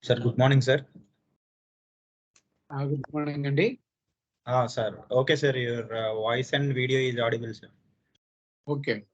Sir, good morning, sir. Good morning, Andy. Sir. Okay, sir. Your voice and video is audible, sir. Okay.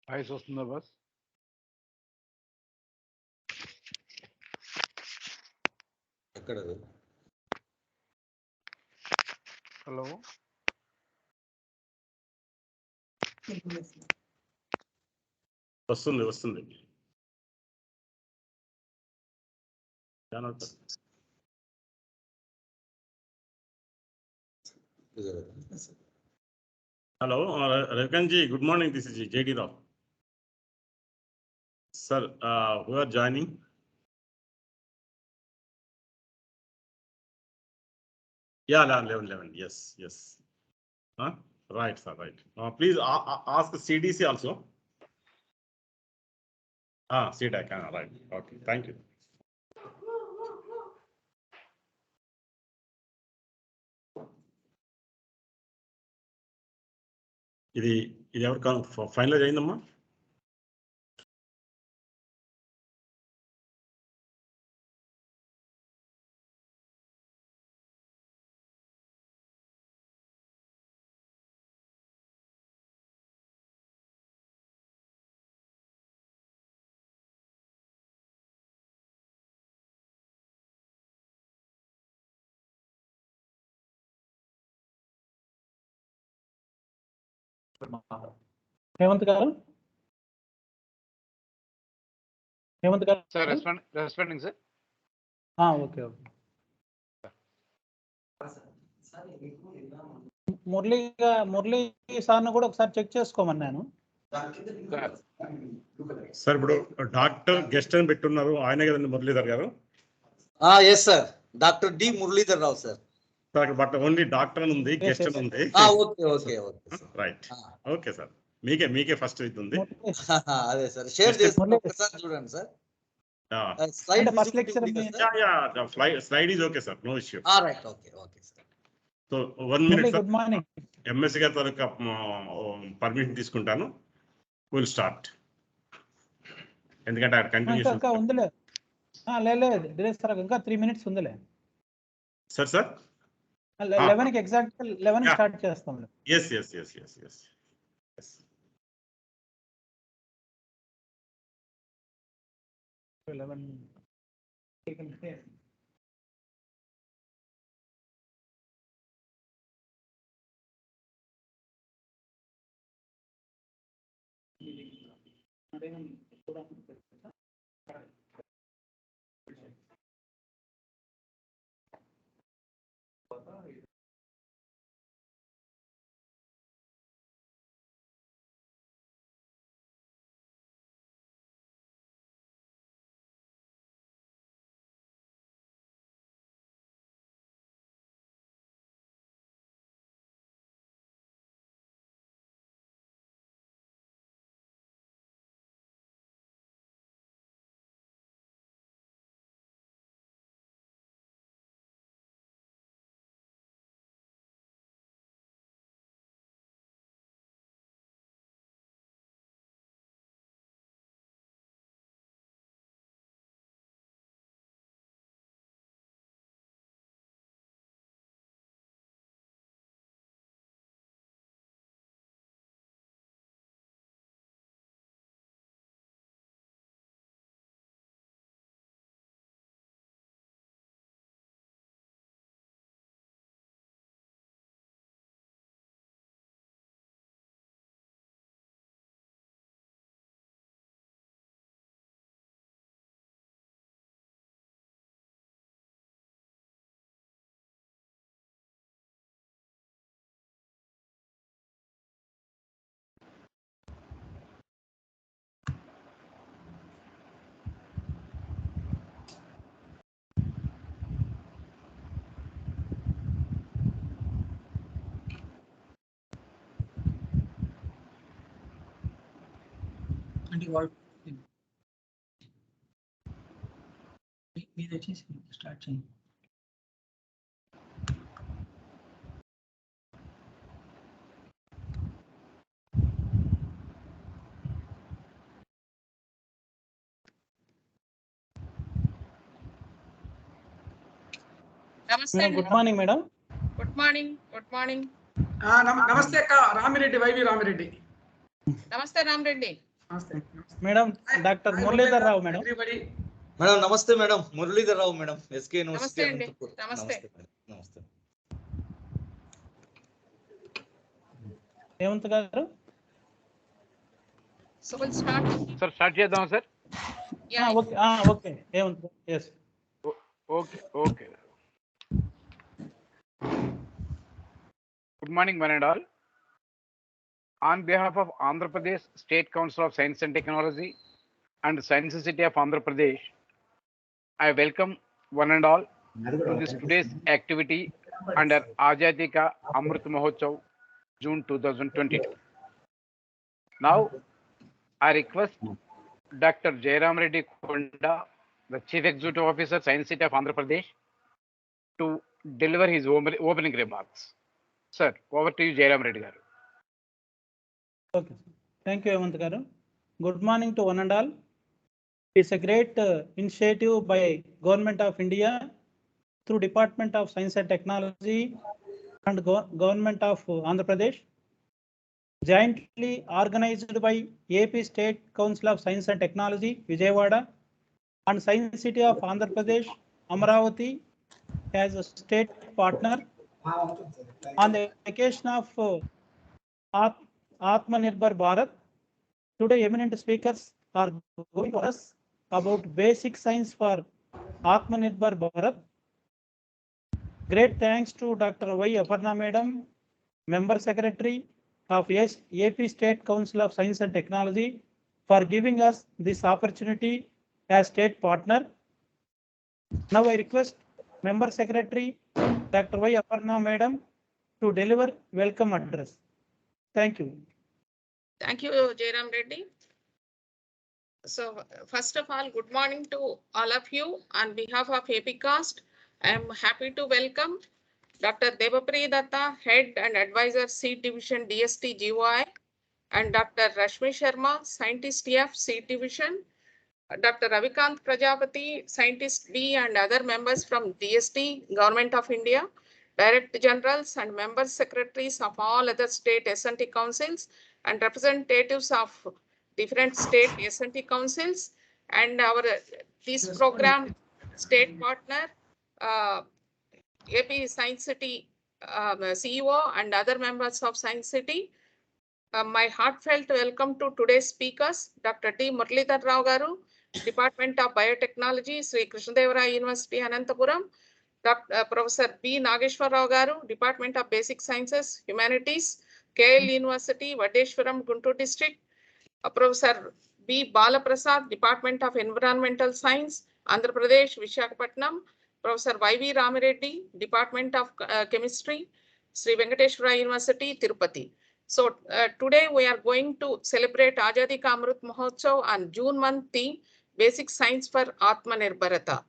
Voice వస్తుందా boss? ఎక్కడ hello, వస్తుంది వస్తుంది. Hello Ravikant ji, good morning. This is JD Rao. Sir, who are joining? Yeah, 11. Yes. Right, sir, right. Please ask CDC also. CDAC, right. Okay, thank you. ఇది ఎవరు finalise అయిందమ్మా? Hemant garu sir responding sir. Okay. Murali సార్ను కూడా ఒకసారి check చేసుకోమన్నాను సార్. ఇప్పుడు doctor guest అని పెట్టున్నారు, ఆయనే కదండి Muralidhar garu? Yes sir, doctor D Muralidhar Rao sir. But only doctor అని ఉంది, గెస్ట్ అని ఉంది. Okay right. ఓకే సార్, మీకే ఫస్ట్ అవుతుంది. అదే సార్, షేర్ చేసి ఒకసారి చూడండి sir. Slide is okay sir, no issue. Right, okay sir. So 1 minute sir, good morning. MSC గారి తాలూకా పర్మిషన్ తీసుకుంటాను. Will start. ఎందుకంటే కంటిన్యూషన్ ఇంకా ఉందిలే. లేదు సార్, ఇంకా 3 minutes ఉందిలే సార్. 11కి ఎగ్జాక్ట్ 11 స్టార్ట్ చేస్తాం. yes. 11 మీరు వచ్చేసి స్టార్ట్ చేయండి. నమస్తే. Good morning madam. Good morning. నమస్తే అక్క, రామిరెడ్డి, వైవి రామిరెడ్డి. నమస్తే Ramireddy. Madam, Dr. Muralidhar Rao, madam. Madam, namaste, madam. Muralidhar Rao, madam. SK University. Namaste andi. Anantapur. Namaste. Madam. Namaste. Hemant garu. So we'll start. Sir, start చేద్దాం sir. Yeah. Okay. Okay. Hemant. Yes. Okay. Good morning, one and all. On behalf of Andhra Pradesh State Council of Science and Technology and Science City of Andhra Pradesh, I welcome one and all to this today's activity under Azadi Ka Amrit Mahotsav, June 2022. Now, I request Dr. Jairam Reddy Konda, the Chief Executive Officer, Science City of Andhra Pradesh, to deliver his opening remarks. Sir, over to you, Jairam Reddy garu. Okay. Thank you, Hemant garu. Good morning to one and all. It's a great initiative by Government of India through Department of Science and Technology and Government of Andhra Pradesh, jointly organized by AP State Council of Science and Technology, Vijayawada, and Science City of Andhra Pradesh, Amravati, as a state partner on the occasion of Atmanirbhar Bharat. Today, eminent speakers are going to us about basic science for Atmanirbhar Bharat. Great thanks to Dr. Y. Aparna Madam, Member Secretary of AP State Council of Science and Technology, for giving us this opportunity as state partner. Now I request Member Secretary Dr. Y. Aparna Madam to deliver welcome address. Thank you. Thank you, Jairam Reddy. So first of all, good morning to all of you. On behalf of APCAST, I am happy to welcome Dr. Devapriya Datta, Head and Advisor, Seed Division, DST GOI, and Dr. Rashmi Sharma, Scientist F, Seed Division, Dr. Ravikant Prajapati, Scientist B, and other members from DST, Government of India, Director Generals and Member Secretaries of all other state S&T councils, and representatives of different state S&T councils, and our this program state partner, AP Science City CEO and other members of Science City. My heartfelt welcome to today's speakers, Dr. D. Muralidhar Rao garu, Department of Biotechnology, Sri Krishnadevara University, Anantapuram, Professor B. Nageshwar Rao garu, Department of Basic Sciences, Humanities, KL University, Vadeshwaram, Guntur District, Professor B. Balaprasad, Department of Environmental Science, Andhra Pradesh, Vishakhapatnam, Professor Y.V. Ramireddy, Department of Chemistry, Sri Venkateshwara University, Tirupati. So today we are going to celebrate Azadi Ka Amrit Mahotsav on June month theme, Basic Science for Atmanirbharata.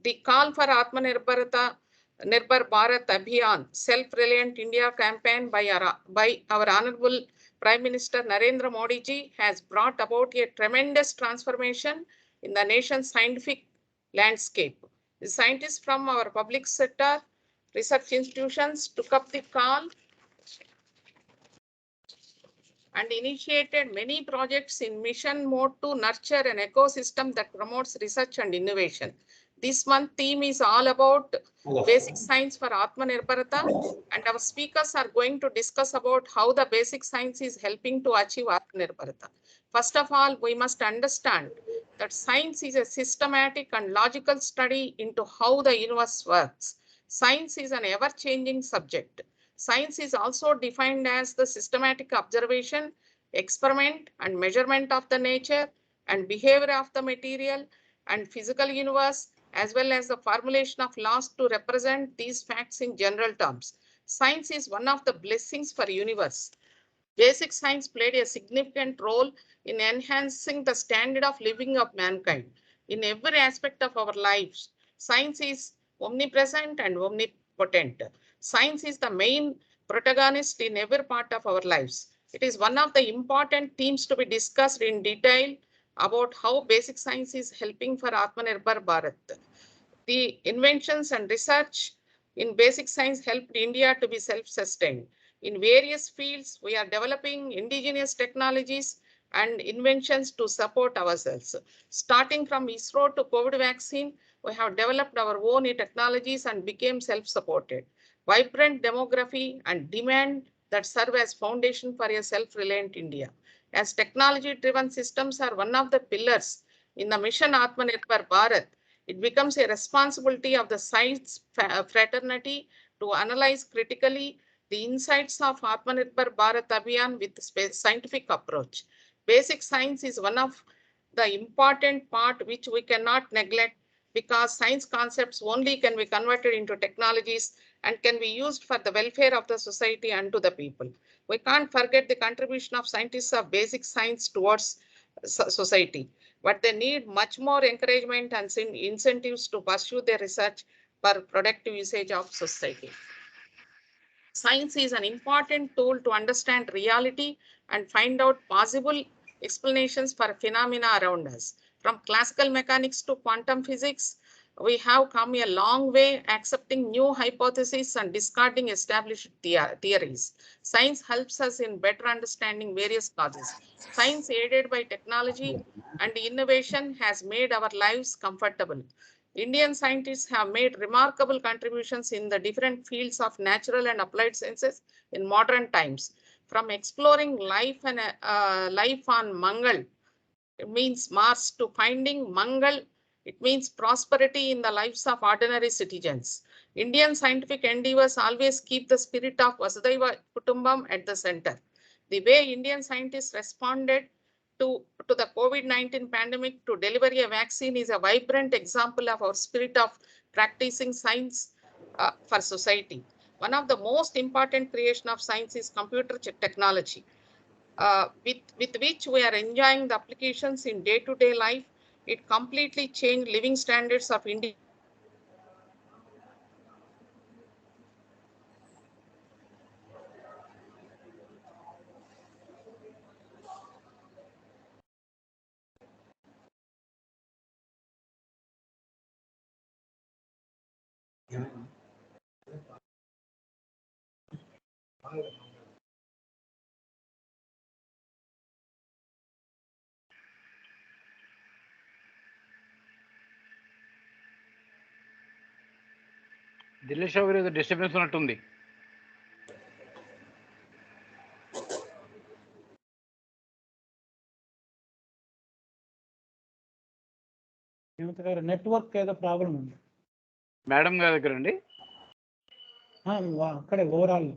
The call for Atmanirbhar Bharat Abhiyan, Self-Reliant India campaign by our Honorable Prime Minister Narendra Modi ji has brought about a tremendous transformation in the nation's scientific landscape. The scientists from our public sector research institutions took up the call and initiated many projects in mission mode to nurture an ecosystem that promotes research and innovation. This month theme is all about basic science for Atmanirbharata, and our speakers are going to discuss about how the basic science is helping to achieve Atmanirbharata. First of all, we must understand that science is a systematic and logical study into how the universe works. Science is an ever-changing subject. Science is also defined as the systematic observation, experiment, and measurement of the nature and behavior of the material and physical universe, as well as the formulation of laws to represent these facts in general terms. Science is one of the blessings for universe. Basic science played a significant role in enhancing the standard of living of mankind. In every aspect of our lives, science is omnipresent and omnipotent. Science is the main protagonist in every part of our lives. It is one of the important themes to be discussed in detail about how basic science is helping for Atmanirbhar Bharat. The inventions and research in basic science helped India to be self-sustained. In various fields, we are developing indigenous technologies and inventions to support ourselves. Starting from ISRO to COVID vaccine, we have developed our own technologies and became self-supported. Vibrant demography and demand that serve as foundation for a self-reliant India. As technology-driven systems are one of the pillars in the mission Atmanirbhar Bharat, it becomes a responsibility of the science fraternity to analyze critically the insights of Atmanirbhar Bharat Abhiyan with scientific approach. Basic science is one of the important part which we cannot neglect, because science concepts only can be converted into technologies and can be used for the welfare of the society and to the people. We can't forget the contribution of scientists of basic science towards society, but they need much more encouragement and incentives to pursue their research for productive usage of society. Science is an important tool to understand reality and find out possible explanations for phenomena around us. From classical mechanics to quantum physics, we have come a long way accepting new hypotheses and discarding established theories. Science helps us in better understanding various causes. Science aided by technology and innovation has made our lives comfortable. Indian scientists have made remarkable contributions in the different fields of natural and applied sciences in modern times. From exploring life and life on Mangal, it means Mars, to finding Mangal, it means prosperity in the lives of ordinary citizens. Indian scientific endeavors always keep the spirit of Vasudhaiva Kutumbam at the center. The way Indian scientists responded to the COVID-19 pandemic to deliver a vaccine is a vibrant example of our spirit of practicing science for society. One of the most important creation of science is computer technology, with which we are enjoying the applications in day-to-day life. It completely changed living standards of India. దిల్లీష్ గారు ఏదో disturbance ఉన్నట్టుంది. Network ఏదో problem ఉంది madam గారి దగ్గర అండి. అక్కడే overall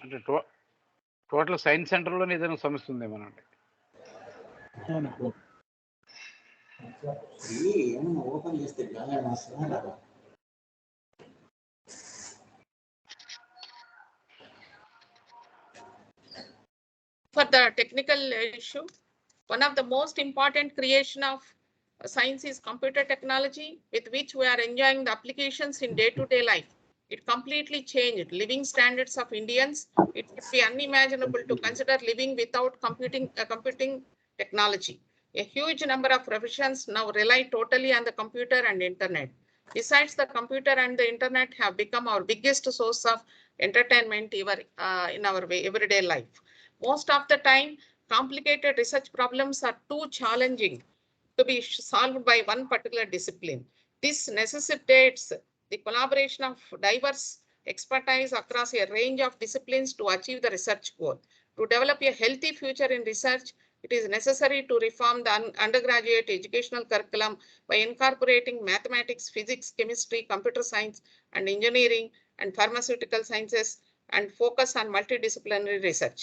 అంటే టోటల్ సైన్స్ సెంటర్లోనే ఏదైనా సమస్య ఉందేమోనండి. ఓపెన్ చేస్తే For the technical issue, one of the most important creation of science is computer technology, with which we are enjoying the applications in day-to-day life. It completely changed living standards of Indians. It would be unimaginable to consider living without computing technology. A huge number of professions now rely totally on the computer and internet. Besides, the computer and the internet have become our biggest source of entertainment in our everyday life. Most of the time, complicated research problems are too challenging to be solved by one particular discipline. This necessitates the collaboration of diverse expertise across a range of disciplines to achieve the research goal. To develop a healthy future in research, it is necessary to reform the undergraduate educational curriculum by incorporating mathematics, physics, chemistry, computer science, and engineering and pharmaceutical sciences, and focus on multidisciplinary research.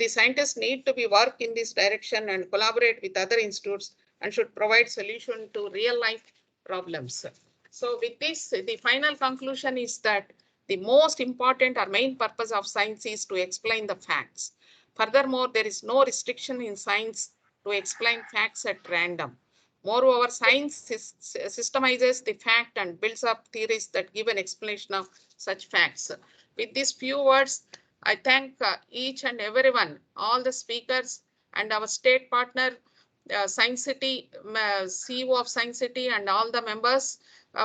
The scientists need to be work in this direction and collaborate with other institutes and should provide solution to real life problems. So with this, the final conclusion is that the most important or main purpose of science is to explain the facts. Furthermore, there is no restriction in science to explain facts at random. Moreover, science systemizes the fact and builds up theories that give an explanation of such facts. With these few words, I thank each and everyone, all the speakers and our state partner, Science City, CEO of Science City, and all the members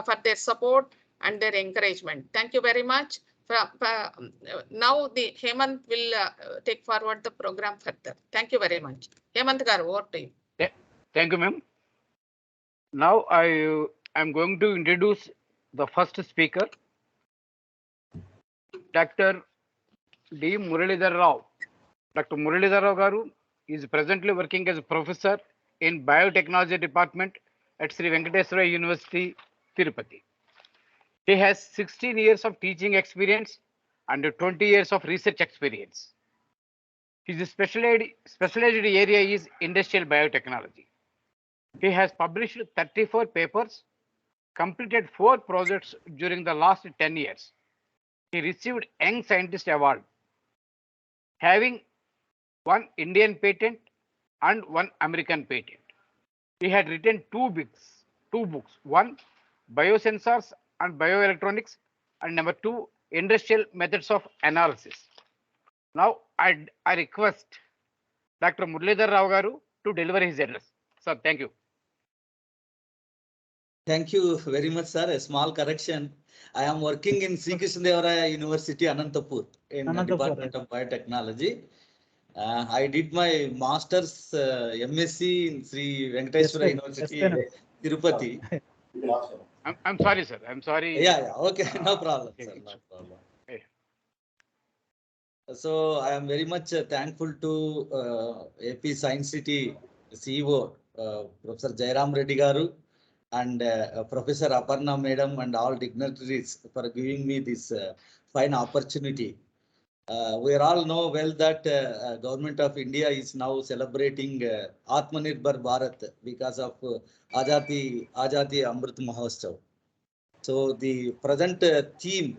for their support and their encouragement. Thank you very much. Now the Hemant will take forward the program further. Thank you very much. Hemant Garu, over to you. Thank you, ma'am. Now I am going to introduce the first speaker, Dr. D. Muralidhar Rao. Dr. Muralidhar Rao Garu is presently working as a professor in Biotechnology Department at Sri Venkateswara University, Tirupati. He has 16 years of teaching experience and 20 years of research experience. His specialized area is industrial biotechnology. He has published 34 papers, completed 4 projects during the last 10 years. He received Young Scientist Award, having 1 Indian patent and 1 American patent. He had written 2 books, one Biosensors and Bioelectronics, and number 2 Industrial Methods of Analysis. Now I request Dr. Muralidhar Rao Garu to deliver his address. Sir, thank you. Thank you very much, sir. A small correction. I am working in Sri Krishnadevara University, Anantapur, in the Department of Biotechnology. I did my master's MSc in Sri Venkateswara University, Tirupati. I'm sorry, sir. I'm sorry. Yeah. Okay, no problem, sir. No problem. So I am very much thankful to AP Science City CEO, Professor Jairam Reddy Garu, and Professor Aparna Madam and all dignitaries for giving me this fine opportunity. We all know well that Government of India is now celebrating Atmanirbhar Bharat because of Azadi Amrit Mahotsav. So the present theme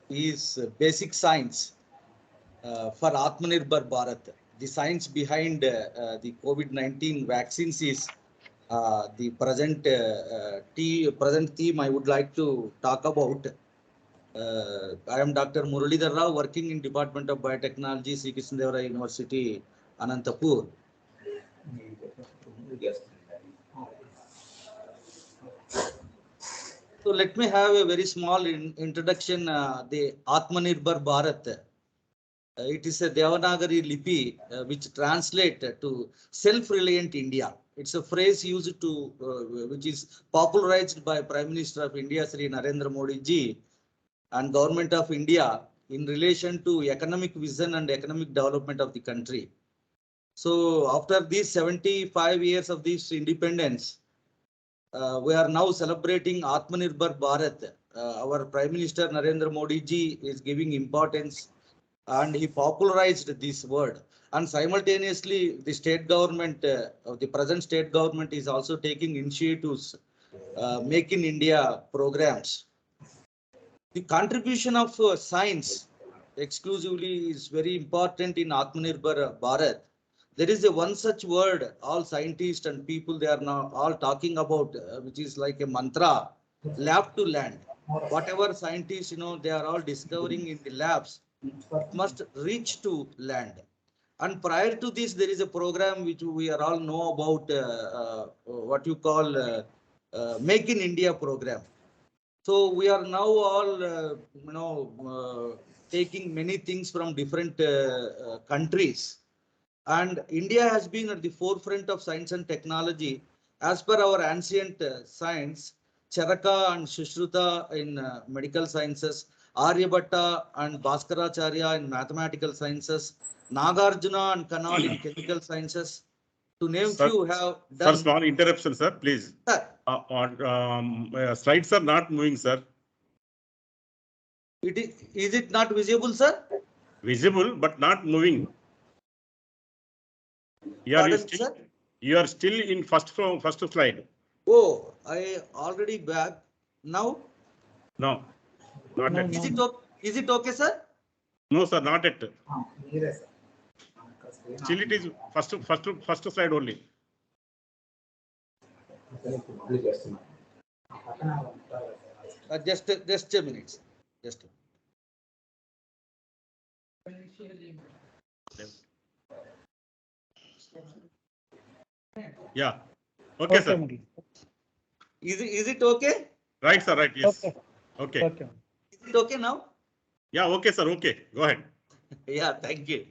is basic science for Atmanirbhar Bharat. The science behind the COVID-19 vaccines is the present theme I would like to talk about. I am Dr. Muralidhar Rao, working in Department of Biotechnology, Sri Krishnadevara University, Anantapur. So let me have a very small introduction. The Atmanirbhar Bharat. It is a Devanagari Lipi which translates to self-reliant India. It's a phrase used to which is popularized by Prime Minister of India, Sri Narendra Modi ji, and Government of India in relation to economic vision and economic development of the country. So after these 75 years of this independence, we are now celebrating Atmanirbhar Bharat. Our Prime Minister Narendra Modi ji is giving importance and he popularized this word. And simultaneously, the state government, the present state government is also taking initiatives, Make in India programs. The contribution of science exclusively is very important in Atmanirbhar Bharat. There is a one such word all scientists and people they are now all talking about, which is like a mantra, lab to land. Whatever scientists, they are all discovering in the labs, it must reach to land. And prior to this, there is a program which we are all know about, what you call Make in India program. So we are now all, taking many things from different countries. And India has been at the forefront of science and technology. As per our ancient science, Charaka and Sushruta in medical sciences, Aryabhatta and Bhaskaracharya in mathematical sciences, Nagarjuna and Kanad in chemical sciences, to name Sir, few have done. Sir, small interruption, sir, please. Slides are not moving, sir. Is it not visible, sir? Visible, but not moving. You are still in first slide. Oh, I already back. Now? No, not yet. Is it okay, sir? No, sir, not yet. Still it is first slide only. Just a minute. Just a Yeah. Okay, sir. Is it okay? Right, sir. Right. Yes. Okay. Okay. Okay. Is it okay now? Yeah. Okay, sir. Okay. Go ahead. Yeah, thank you.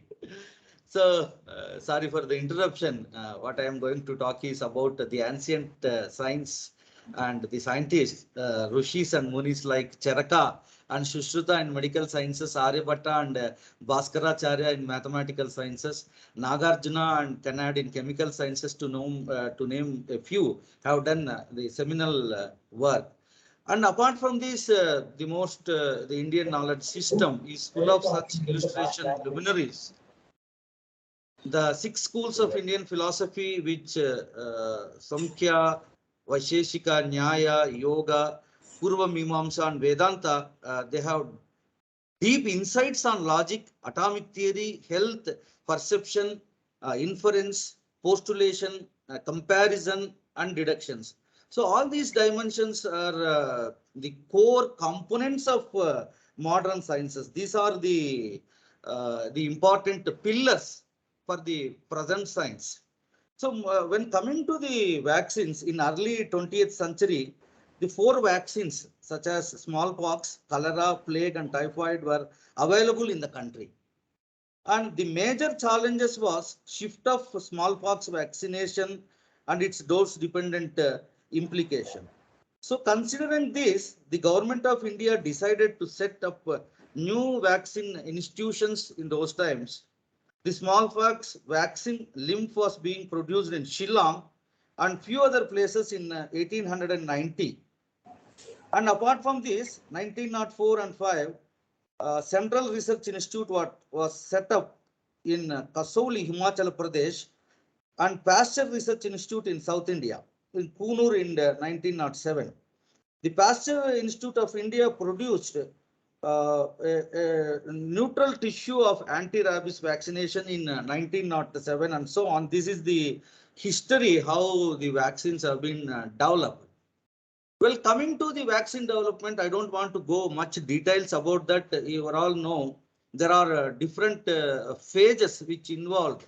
So, sorry for the interruption. What I am going to talk is about the ancient science and the scientists, Rishis and Munis like Charaka and Sushruta in medical sciences, Aryabhatta and Bhaskaracharya in mathematical sciences, Nagarjuna and Kannad in chemical sciences, to name a few, have done the seminal work. And apart from this, the Indian knowledge system is full of such illustration luminaries. The six schools of Indian philosophy, which Samkhya, Vaisheshika, Nyaya, Yoga, Purva Mimamsa, and Vedanta, they have deep insights on logic, atomic theory, health, perception, inference, postulation, comparison, and deductions. So all these dimensions are the core components of modern sciences. These are the important pillars for the present science. So when coming to the vaccines in early 20th century, the four vaccines such as smallpox, cholera, plague and typhoid were available in the country. And the major challenges was shift of smallpox vaccination and its dose dependent implication. So considering this, the government of India decided to set up new vaccine institutions in those times. The smallpox vaccine lymph was being produced in Shillong and few other places in 1890. And apart from this, 1904 and 5, Central Research Institute was set up in Kasauli, Himachal Pradesh, and Pasture Research Institute in South India, in Kunur in 1907. The Pasteur Institute of India produced a neutral tissue of anti-rabies vaccination in 1907 and so on. This is the history how the vaccines have been developed. Well, coming to the vaccine development, I don't want to go much details about that. You all know there are different phases which involved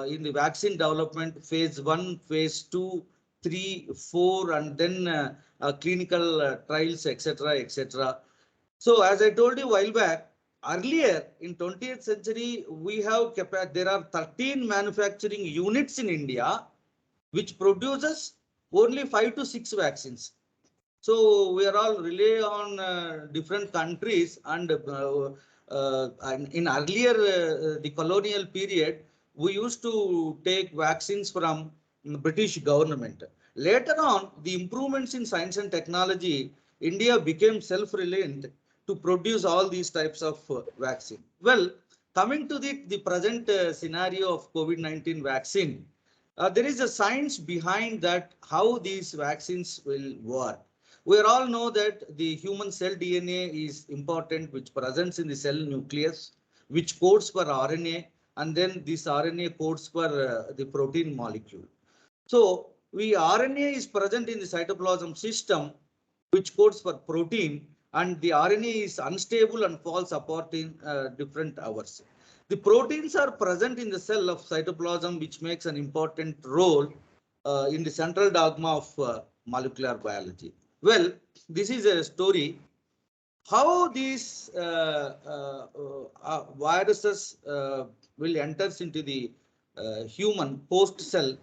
in the vaccine development: phase 1, phase 2, 3, 4, and then clinical trials, etc., etc. So, as I told you a while back, earlier in 20th century, there are 13 manufacturing units in India which produces only 5 to 6 vaccines. So we are all rely on different countries, and in earlier the colonial period, we used to take vaccines from British government. Later on, the improvements in science and technology, India became self-reliant to produce all these types of vaccine. Well, coming to the present scenario of COVID-19 vaccine, there is a science behind that, how these vaccines will work. We all know that the human cell DNA is important, which presents in the cell nucleus, which codes for RNA, and then this RNA codes for the protein molecule. So RNA is present in the cytoplasm system, which codes for protein, and the RNA is unstable and falls apart in different hours. The proteins are present in the cell of cytoplasm, which makes an important role in the central dogma of molecular biology. Well, this is a story how these viruses will enters into the human host cell,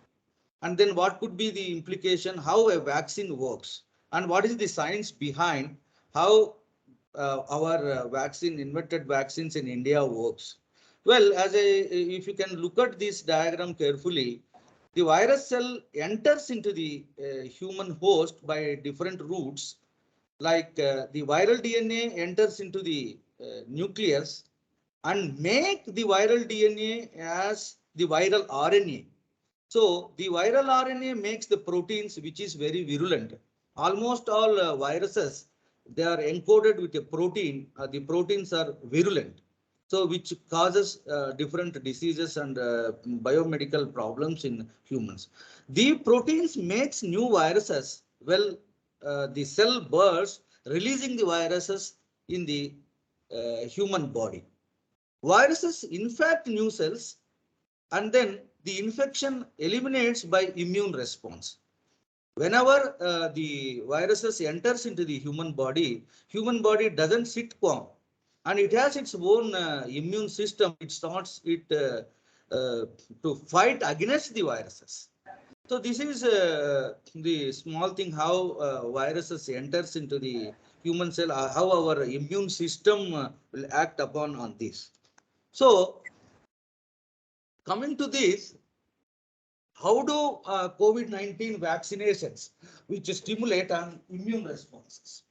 and then what could be the implication, how a vaccine works, and what is the science behind how our invented vaccines in India works. Well, if you can look at this diagram carefully, the virus cell enters into the human host by different routes, like the viral DNA enters into the nucleus and make the viral DNA as the viral RNA. So the viral RNA makes the proteins, which is very virulent. Almost all viruses, they are encoded with a protein. The proteins are virulent, so which causes different diseases and biomedical problems in humans. The proteins makes new viruses. Well, the cell bursts, releasing the viruses in the human body. Viruses infect new cells, and then the infection eliminates by immune response. Whenever the viruses enters into the human body doesn't sit calm, and it has its own immune system. It starts to fight against the viruses. So this is the small thing how viruses enters into the human cell, how our immune system will act upon on this. So coming to this, how do COVID-19 vaccinations which stimulate an immune responses?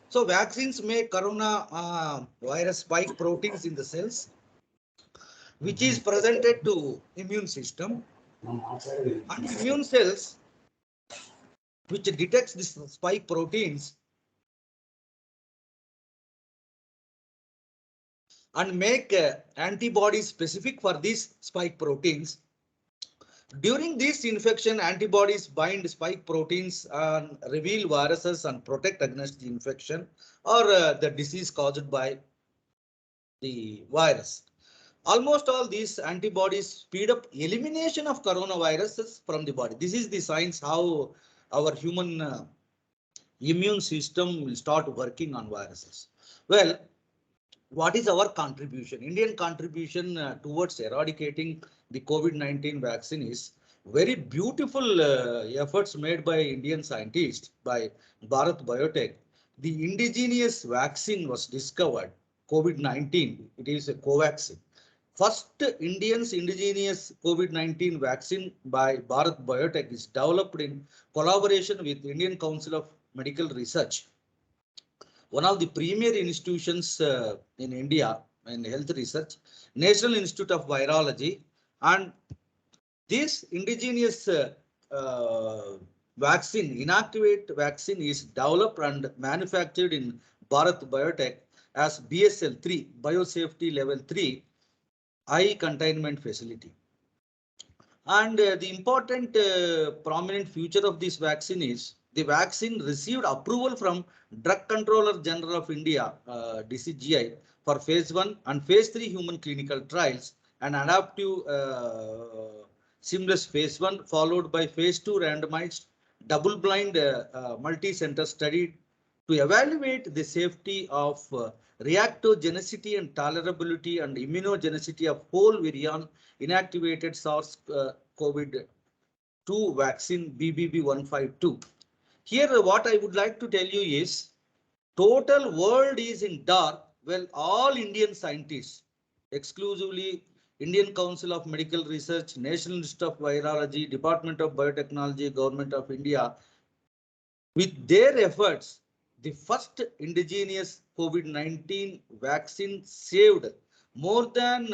So vaccines make corona virus spike proteins in the cells, which is presented to immune system, and immune cells which detects this spike proteins and make antibodies specific for these spike proteins. During this infection, antibodies bind spike proteins and reveal viruses and protect against the infection or the disease caused by the virus. Almost all these antibodies speed up elimination of coronaviruses from the body. This is the science how our human immune system will start working on viruses. Well, what is our contribution? Indian contribution towards eradicating the COVID-19 vaccine is very beautiful efforts made by Indian scientists by Bharat Biotech. The indigenous vaccine was discovered, COVID-19. It is a Covaxin. First Indians indigenous COVID-19 vaccine by Bharat Biotech is developed in collaboration with Indian Council of Medical Research, one of the premier institutions in India in health research, National Institute of Virology, and this indigenous vaccine, inactivate vaccine, is developed and manufactured in Bharat Biotech as BSL-3, Biosafety Level 3, high containment facility. And the important prominent feature of this vaccine is the vaccine received approval from Drug Controller General of India, DCGI, for phase 1 and phase 3 human clinical trials, and adaptive seamless phase 1 followed by phase 2 randomized double-blind multi-center study to evaluate the safety of reactogenicity and tolerability and immunogenicity of whole virion inactivated SARS-CoV-2 vaccine BBB152. Here, what I would like to tell you is total world is in dark. Well, all Indian scientists, exclusively Indian Council of Medical Research, National Institute of Virology, Department of Biotechnology, Government of India, with their efforts, the first indigenous COVID-19 vaccine saved more than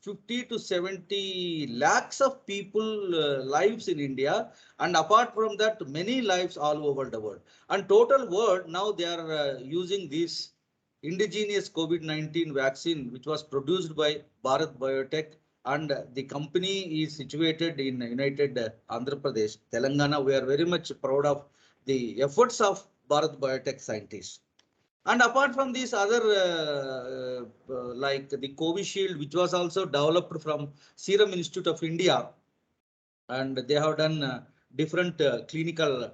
50 to 70 lakhs of people lives in India, and apart from that, many lives all over the world. And total world now they are using this indigenous COVID-19 vaccine, which was produced by Bharat Biotech, and the company is situated in United Andhra Pradesh, Telangana. We are very much proud of the efforts of Bharat Biotech scientists. And apart from these other like the Covishield, which was also developed from Serum Institute of India, and they have done different clinical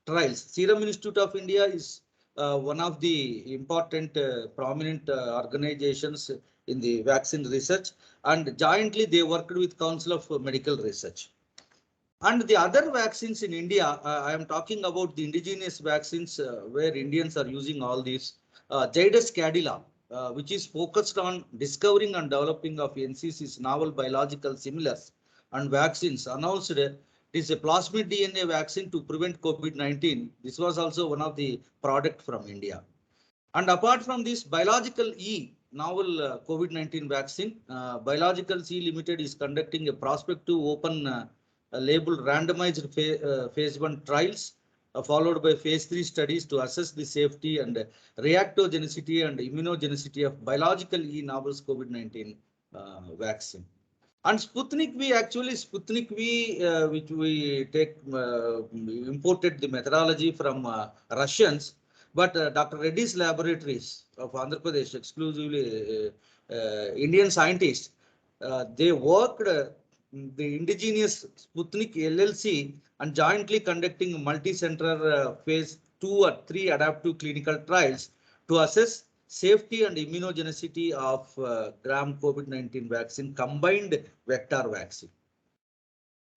trials. Serum Institute of India is one of the important prominent organizations in the vaccine research, and jointly they worked with Council of Medical Research. And the other vaccines in India, I am talking about the indigenous vaccines where Indians are using all these. Zydus Cadila, which is focused on discovering and developing of NCC's novel biological similars and vaccines, announced it is a plasmid DNA vaccine to prevent COVID-19. This was also one of the product from India. And apart from this, Biological E, novel COVID-19 vaccine, Biological C Limited is conducting a prospective open labeled randomized phase 1 trials, followed by phase 3 studies to assess the safety and reactogenicity and immunogenicity of Biological E novel COVID-19 vaccine. And Sputnik V, actually Sputnik V, which we take imported the methodology from Russians. But Dr. Reddy's laboratories of Andhra Pradesh, exclusively Indian scientists, they worked the indigenous Sputnik LLC and jointly conducting multi-center phase 2 or 3 adaptive clinical trials to assess safety and immunogenicity of gram COVID-19 vaccine, combined vector vaccine.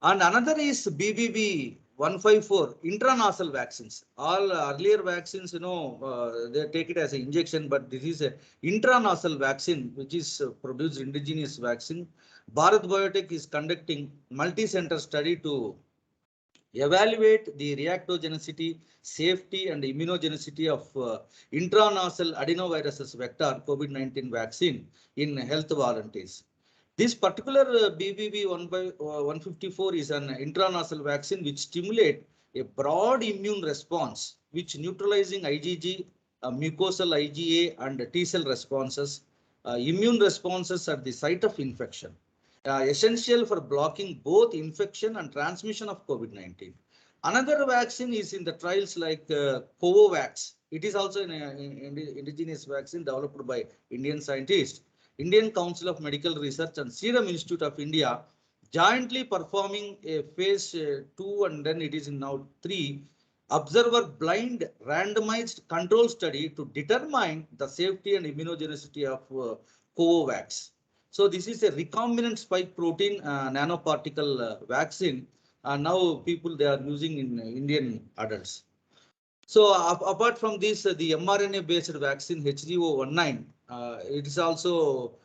And another is BBB 154 intranasal vaccines. All earlier vaccines, they take it as an injection, but this is a intranasal vaccine, which is produced indigenous vaccine. Bharat Biotech is conducting multi-center study to evaluate the reactogenicity, safety, and immunogenicity of intranasal adenoviruses vector COVID-19 vaccine in health volunteers. This particular BBB 154 is an intranasal vaccine which stimulate a broad immune response, which neutralizing IgG, mucosal IgA, and T cell responses, immune responses at the site of infection. Essential for blocking both infection and transmission of COVID-19. Another vaccine is in the trials like Covovax. It is also an indigenous vaccine developed by Indian scientists. Indian Council of Medical Research and Serum Institute of India jointly performing a phase 2 and then it is in now 3 observer blind randomized control study to determine the safety and immunogenicity of Covovax. So this is a recombinant spike protein nanoparticle vaccine. Now people they are using in Indian adults. So apart from this, the mRNA based vaccine HDO19, it is also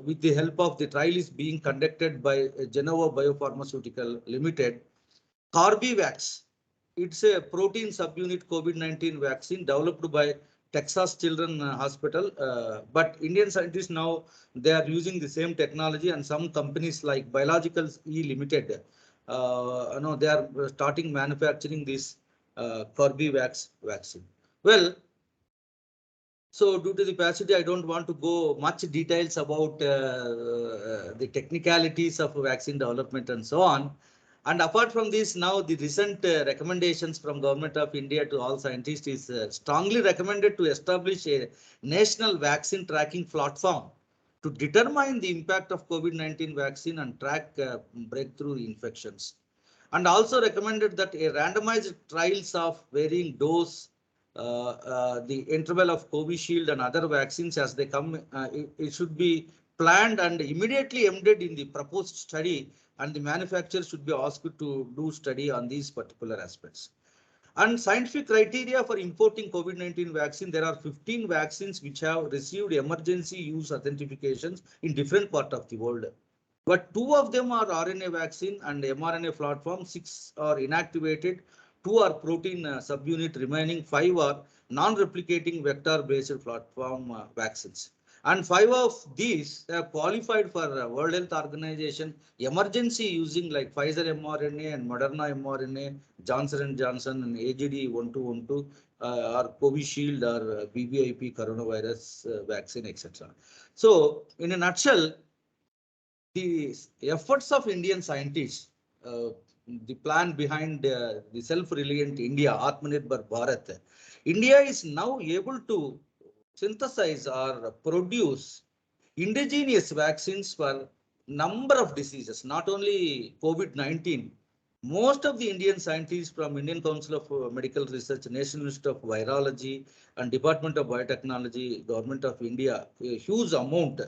with the help of the trial is being conducted by Genova Biopharmaceutical Limited. Corbevax, it's a protein subunit COVID-19 vaccine developed by Texas Children's Hospital, but Indian scientists now they are using the same technology, and some companies like Biologicals E Limited, they are starting manufacturing this Corbevax vaccine. Well, so due to the paucity, I don't want to go much details about the technicalities of vaccine development and so on. And apart from this, now the recent recommendations from Government of India to all scientists is strongly recommended to establish a national vaccine tracking platform to determine the impact of COVID-19 vaccine and track breakthrough infections. And also recommended that a randomized trials of varying dose, the interval of Covishield and other vaccines as they come, it should be planned and immediately embedded in the proposed study, and the manufacturer should be asked to do study on these particular aspects. And scientific criteria for importing COVID-19 vaccine, there are 15 vaccines which have received emergency use authentications in different parts of the world. But 2 of them are RNA vaccine and mRNA platform, 6 are inactivated, 2 are protein subunit, remaining 5 are non-replicating vector-based platform vaccines. And 5 of these have qualified for World Health Organization emergency using like Pfizer mRNA and Moderna mRNA, Johnson & Johnson and AGD 1212 or Covishield or BBIP coronavirus vaccine, etc. So in a nutshell, the efforts of Indian scientists, the plan behind the self-reliant India, Atmanirbhar Bharat, India is now able to synthesize or produce indigenous vaccines for number of diseases, not only COVID-19. Most of the Indian scientists from Indian Council of Medical Research, National Institute of Virology and Department of Biotechnology, Government of India, a huge amount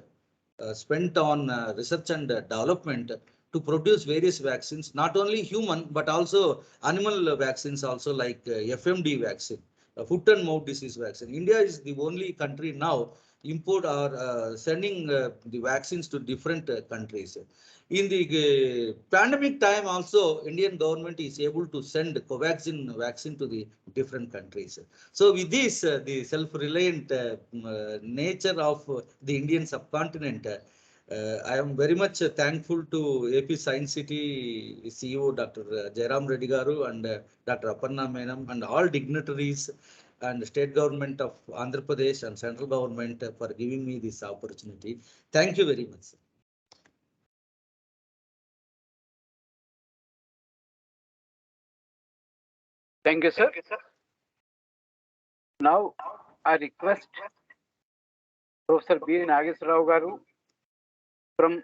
spent on research and development to produce various vaccines, not only human, but also animal vaccines also like FMD vaccine, foot and mouth disease vaccine. India is the only country now import or sending the vaccines to different countries. In the pandemic time also, Indian government is able to send Covaxin vaccine to the different countries. So with this, the self-reliant nature of the Indian subcontinent, I am very much thankful to AP Science City CEO Dr. Jairam Reddy Garu and Dr. Aparna Menam and all dignitaries and state government of Andhra Pradesh and central government for giving me this opportunity. Thank you very much. Thank you, sir. Now, I request Professor B. Nageswarrao Garu from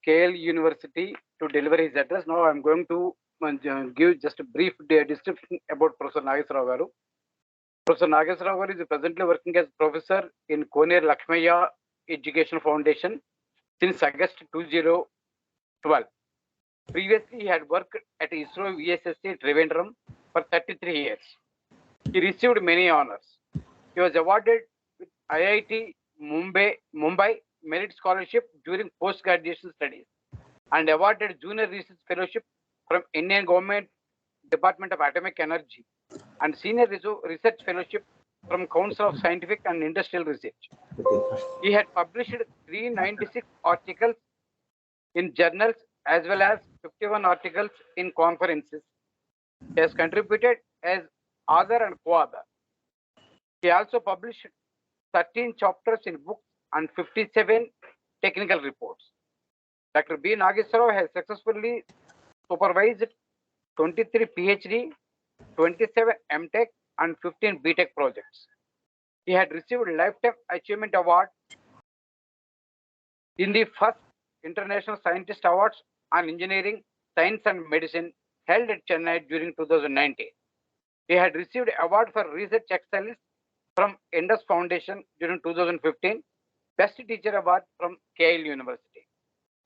KL University to deliver his address. Now, I am going to give just a brief description about Professor Nageswarrao Garu. Professor Nageswarrao Garu is presently working as professor in Koneru Lakshmaya Education Foundation since August 2012. Previously, he had worked at ISRO VSSC Trivandrum for 33 years. He received many honors. He was awarded with IIT Mumbai Merit Scholarship during post-graduation studies and awarded Junior Research Fellowship from Indian Government Department of Atomic Energy and Senior Research Fellowship from Council of Scientific and Industrial Research. He had published 396 articles in journals as well as 51 articles in conferences. He has contributed as author and co-author. He also published 13 chapters in books and 57 technical reports. Dr. B. Nageswarrao has successfully supervised 23 PhD, 27 MTech, and 15 BTech projects. He had received Lifetime Achievement Award in the first International Scientist Awards on Engineering, Science and Medicine held at Chennai during 2019. He had received award for research excellence from Indus Foundation during 2015, Best Teacher Award from KL University.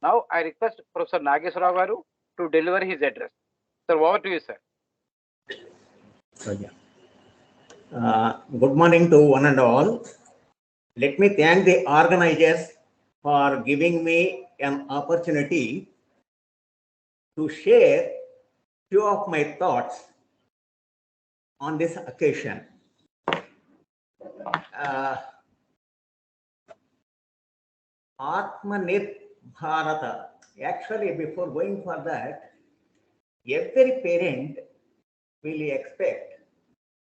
Now I request Professor Nageswarrao Garu to deliver his address. Sir, over to you, sir. Good morning to one and all. Let me thank the organizers for giving me an opportunity to share few of my thoughts on this occasion. Atmanir Bharata. Actually, before going for that, every parent will expect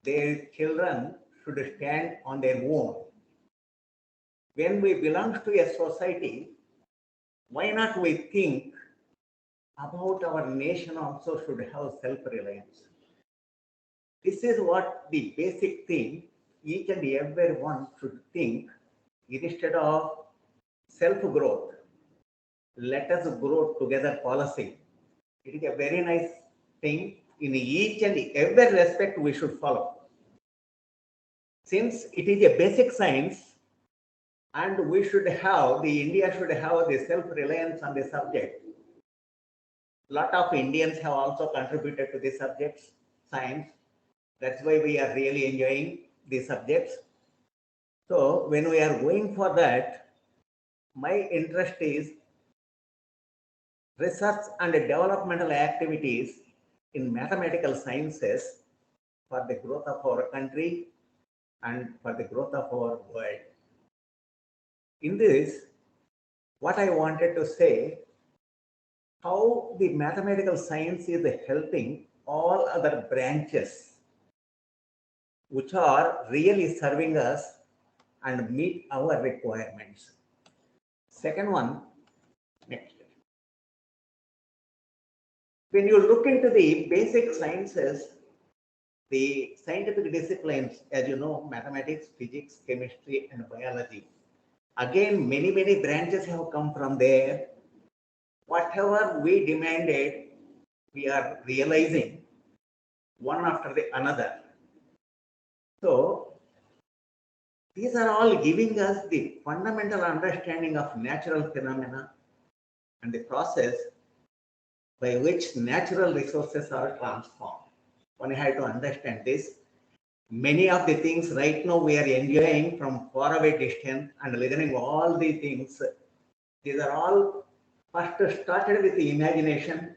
their children should stand on their own. When we belong to a society, why not we think about our nation also should have self-reliance? This is what the basic thing each and every one should think. Instead of self-growth, let us grow together policy. It is a very nice thing. In each and every respect we should follow. Since it is a basic science and we should have, India should have the self-reliance on the subject. Lot of Indians have also contributed to the subjects, science. That's why we are really enjoying the subjects. So when we are going for that, my interest is research and developmental activities in mathematical sciences for the growth of our country and for the growth of our world. In this, what I wanted to say, how the mathematical science is helping all other branches which are really serving us and meet our requirements. Second one, next. When you look into the basic sciences, the scientific disciplines, as you know, mathematics, physics, chemistry, and biology. Again, many branches have come from there. Whatever we demanded, we are realizing one after the another. So, these are all giving us the fundamental understanding of natural phenomena and the process by which natural resources are transformed. One has to understand this. Many of the things right now we are enjoying from far away distance and listening all the things. These are all first started with the imagination.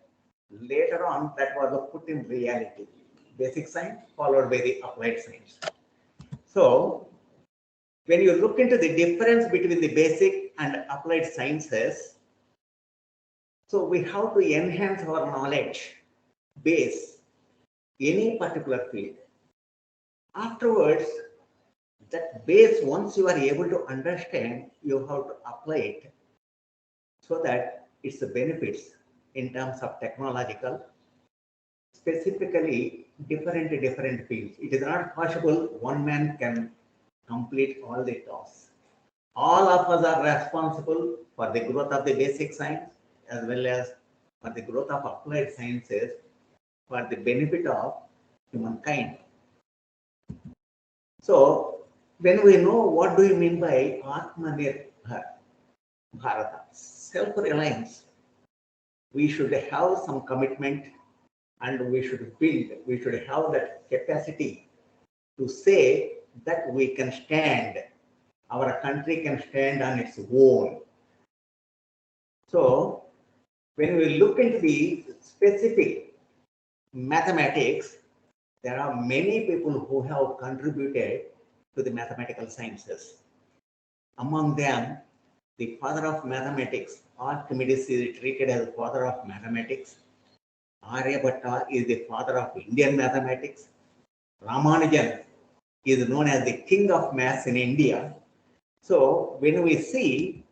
Later on, that was put in reality. Basic science followed by the applied science. So, when you look into the difference between the basic and applied sciences, so we have to enhance our knowledge base any particular field. Afterwards, that base, once you are able to understand, you have to apply it so that it's the benefits in terms of technological, specifically different fields. It is not possible one man can complete all the tasks. All of us are responsible for the growth of the basic science as well as for the growth of applied sciences for the benefit of humankind. So when we know what do you mean by Atmanirbhar Bharata, self-reliance, we should have some commitment and we should have that capacity to say that we can stand, our country can stand on its own. So when we look into the specific mathematics, there are many people who have contributed to the mathematical sciences. Among them, the father of mathematics, Archimedes, is treated as the father of mathematics. Aryabhatta is the father of Indian mathematics. Ramanujan is known as the king of maths in India. So when we see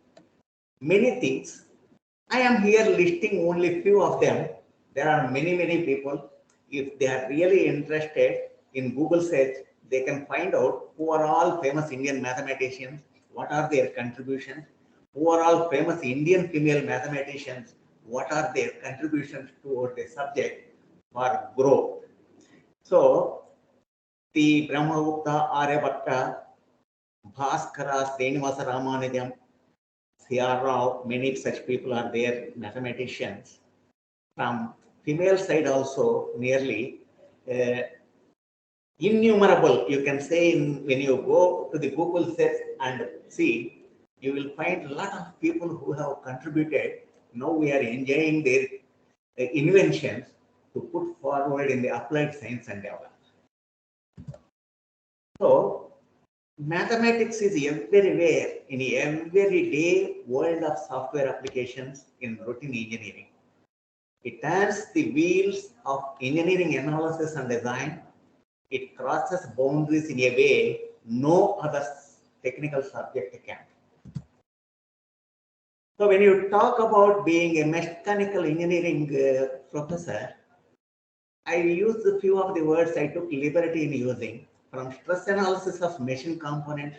many things, I am here listing only few of them. There are many people. If they are really interested in Google search, they can find out who are all famous Indian mathematicians, what are their contributions, who are all famous Indian female mathematicians, what are their contributions toward the subject for growth. So the Brahmagupta, Aryabhatta, Bhaskara, Srinivasa Ramanujam, C.R. Rao, many such people are there, mathematicians. From female side also, nearly innumerable, you can say, when you go to the Google search and see, you will find a lot of people who have contributed. Now we are enjoying their inventions to put forward in the applied science and development. So mathematics is everywhere in everyday world of software applications in routine engineering. It turns the wheels of engineering analysis and design. It crosses boundaries in a way no other technical subject can. So when you talk about being a mechanical engineering professor, I used a few of the words I took liberty in using, from stress analysis of machine components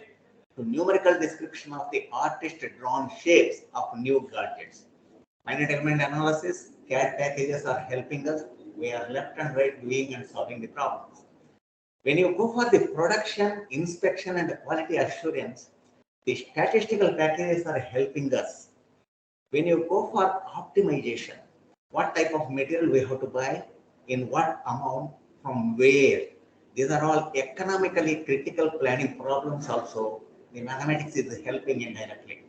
to numerical description of the artist drawn shapes of new gadgets. Finite element analysis, CAD packages are helping us. We are left and right doing and solving the problems. When you go for the production, inspection, and quality assurance, the statistical packages are helping us. When you go for optimization, what type of material we have to buy, in what amount, from where, these are all economically critical planning problems also. The mathematics is helping indirectly.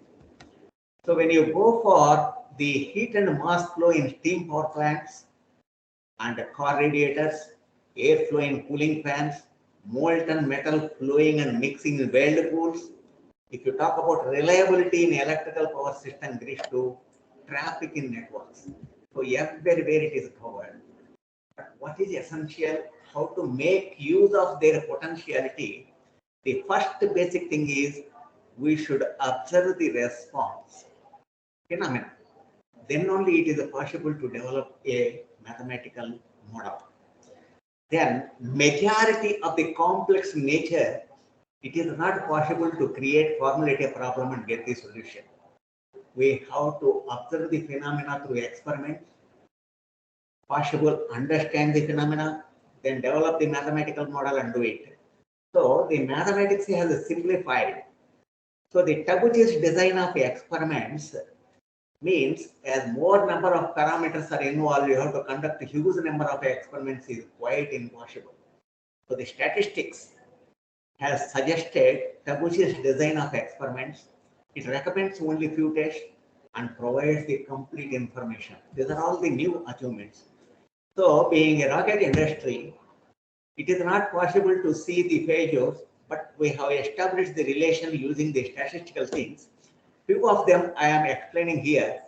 So when you go for the heat and mass flow in steam power plants and car radiators, air flow in cooling fans, molten metal flowing and mixing in whirlpools. If you talk about reliability in electrical power system, there is to traffic in networks. So everywhere it is covered. But what is essential? How to make use of their potentiality? The first basic thing is we should observe the response phenomena. Then only it is possible to develop a mathematical model. Then majority of the complex nature, it is not possible to formulate a problem and get the solution. We have to observe the phenomena through experiments, possible understand the phenomena, then develop the mathematical model and do it. So the mathematics has simplified. So the Taguchi's design of experiments means as more number of parameters are involved, you have to conduct a huge number of experiments is quite impossible. So the statistics has suggested Taguchi's design of experiments. It recommends only few tests and provides the complete information. These are all the new achievements. So being a rocket industry, it is not possible to see the failures, but we have established the relation using the statistical things. Few of them I am explaining here.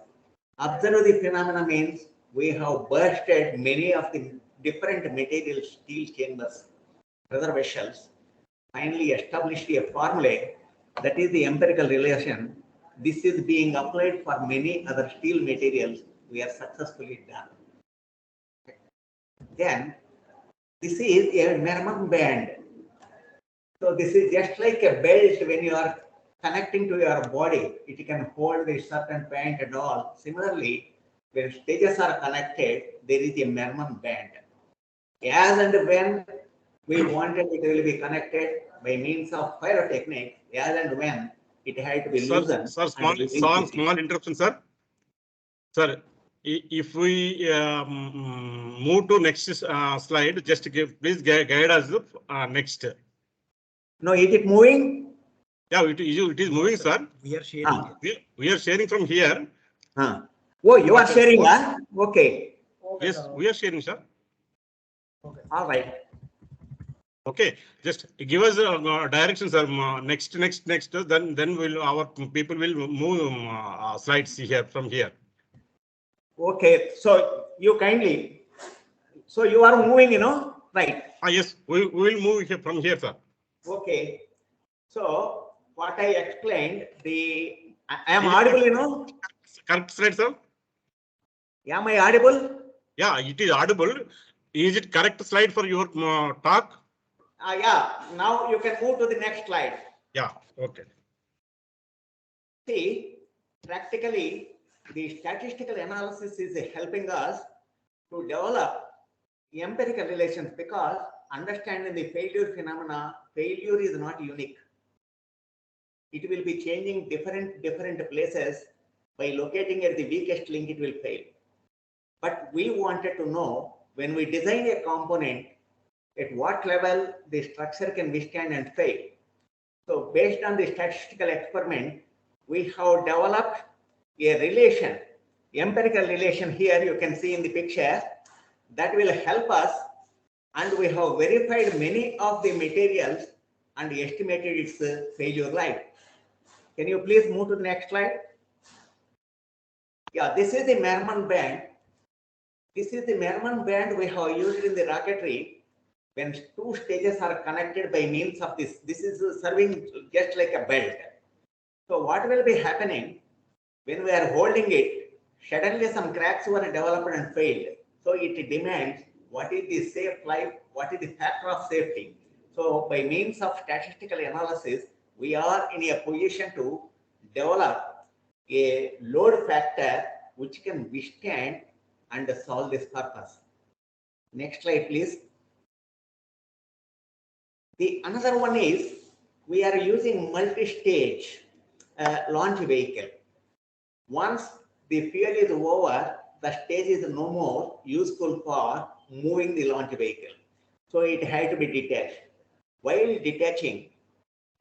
Observe the phenomena means we have bursted many of the different materials, steel chambers, pressure vessels, finally established a formula that is the empirical relation. This is being applied for many other steel materials. We are successfully done. Then this is a minimum band. So this is just like a belt when you are connecting to your body. It can hold a certain band and all. Similarly, when stages are connected, there is a minimum band. As and when we wanted it will be connected by means of pyrotechnics, as and when it had to be loosened. Sir, small interruption, sir. Sir, if we move to next slide, just please guide us next. No, is it moving? Yeah, it is moving, sir. We are sharing. We are sharing from here. Oh, you are sharing, huh? Okay. Yes, we are sharing, sir. All right. Okay, just give us directions, sir. Next. Then our people will move slides here from here. Okay, so you kindly. So you are moving, right? Yes, we will move here from here, sir. Okay. So what I explained, I am audible, Correct slide, sir. Am I audible? Yeah, it is audible. Is it correct slide for your talk? Yeah. Now you can move to the next slide. Yeah. Okay. See, practically, the statistical analysis is helping us to develop empirical relations because understanding the failure phenomena, failure is not unique. It will be changing different places. By locating at the weakest link, it will fail. But we wanted to know when we design a component, at what level the structure can withstand and fail. So based on the statistical experiment, we have developed a relation, empirical relation here you can see in the picture that will help us, and we have verified many of the materials and estimated its failure life. Can you please move to the next slide? Yeah, this is the Merman band. This is the Merman band we have used in the rocketry when two stages are connected by means of this. This is serving just like a belt. So what will be happening when we are holding it? Suddenly some cracks were developed and failed. So it demands what is the safe life, what is the factor of safety. So by means of statistical analysis, we are in a position to develop a load factor which can withstand and solve this purpose. Next slide, please. The another one is we are using multi-stage launch vehicle. Once the fuel is over, the stage is no more useful for moving the launch vehicle. So it had to be detached. While detaching,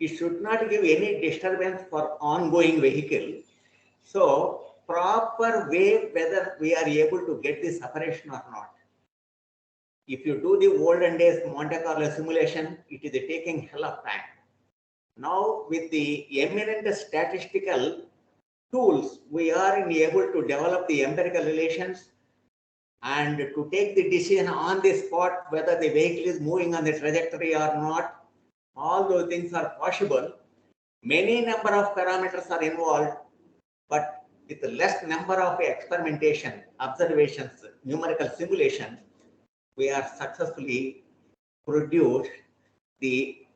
it should not give any disturbance for ongoing vehicle. So proper way whether we are able to get the separation or not. If you do the olden days Monte Carlo simulation, it is taking hell of time. Now with the eminent statistical tools, we are able to develop the empirical relations and to take the decision on the spot whether the vehicle is moving on the trajectory or not. All those things are possible. Many number of parameters are involved, but with less number of experimentation, observations, numerical simulation, we are successfully produced the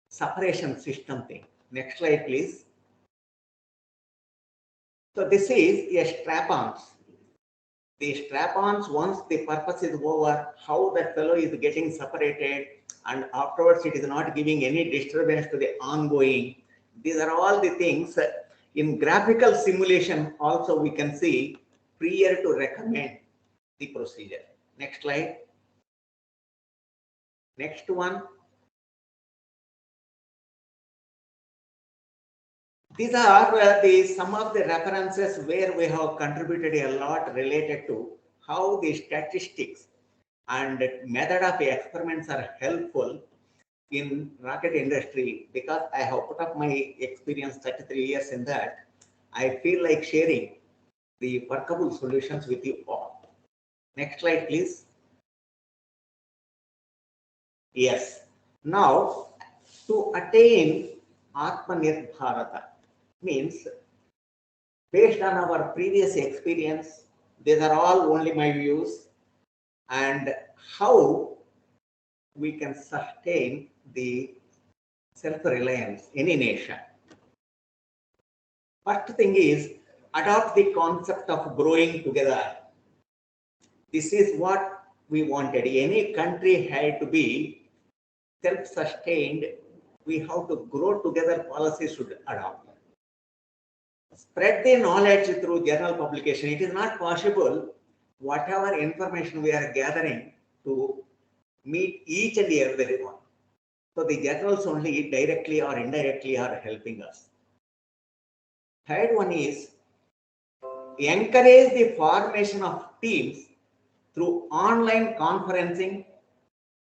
separation system thing. Next slide, please. So this is a strap-ons. The strap-ons, once the purpose is over, how that fellow is getting separated, and afterwards it is not giving any disturbance to the ongoing. These are all the things in graphical simulation also we can see prior to recommend the procedure. Next slide. Next one. These are some of the references where we have contributed a lot related to how the statistics and method of experiments are helpful in rocket industry, because I have put up my experience 33 years in that. I feel like sharing the workable solutions with you all. Next slide, please. Yes. Now, to attain Atmanirbhar Bharata means, based on our previous experience, these are all only my views. and how we can sustain the self-reliance in a nation. First thing is adopt the concept of growing together. This is what we wanted. Any country had to be self-sustained. We have to grow together. Policy should adopt. Spread the knowledge through journal publication. It is not possible whatever information we are gathering to meet each and everyone. So the journals only directly or indirectly are helping us. Third one is encourage the formation of teams through online conferencing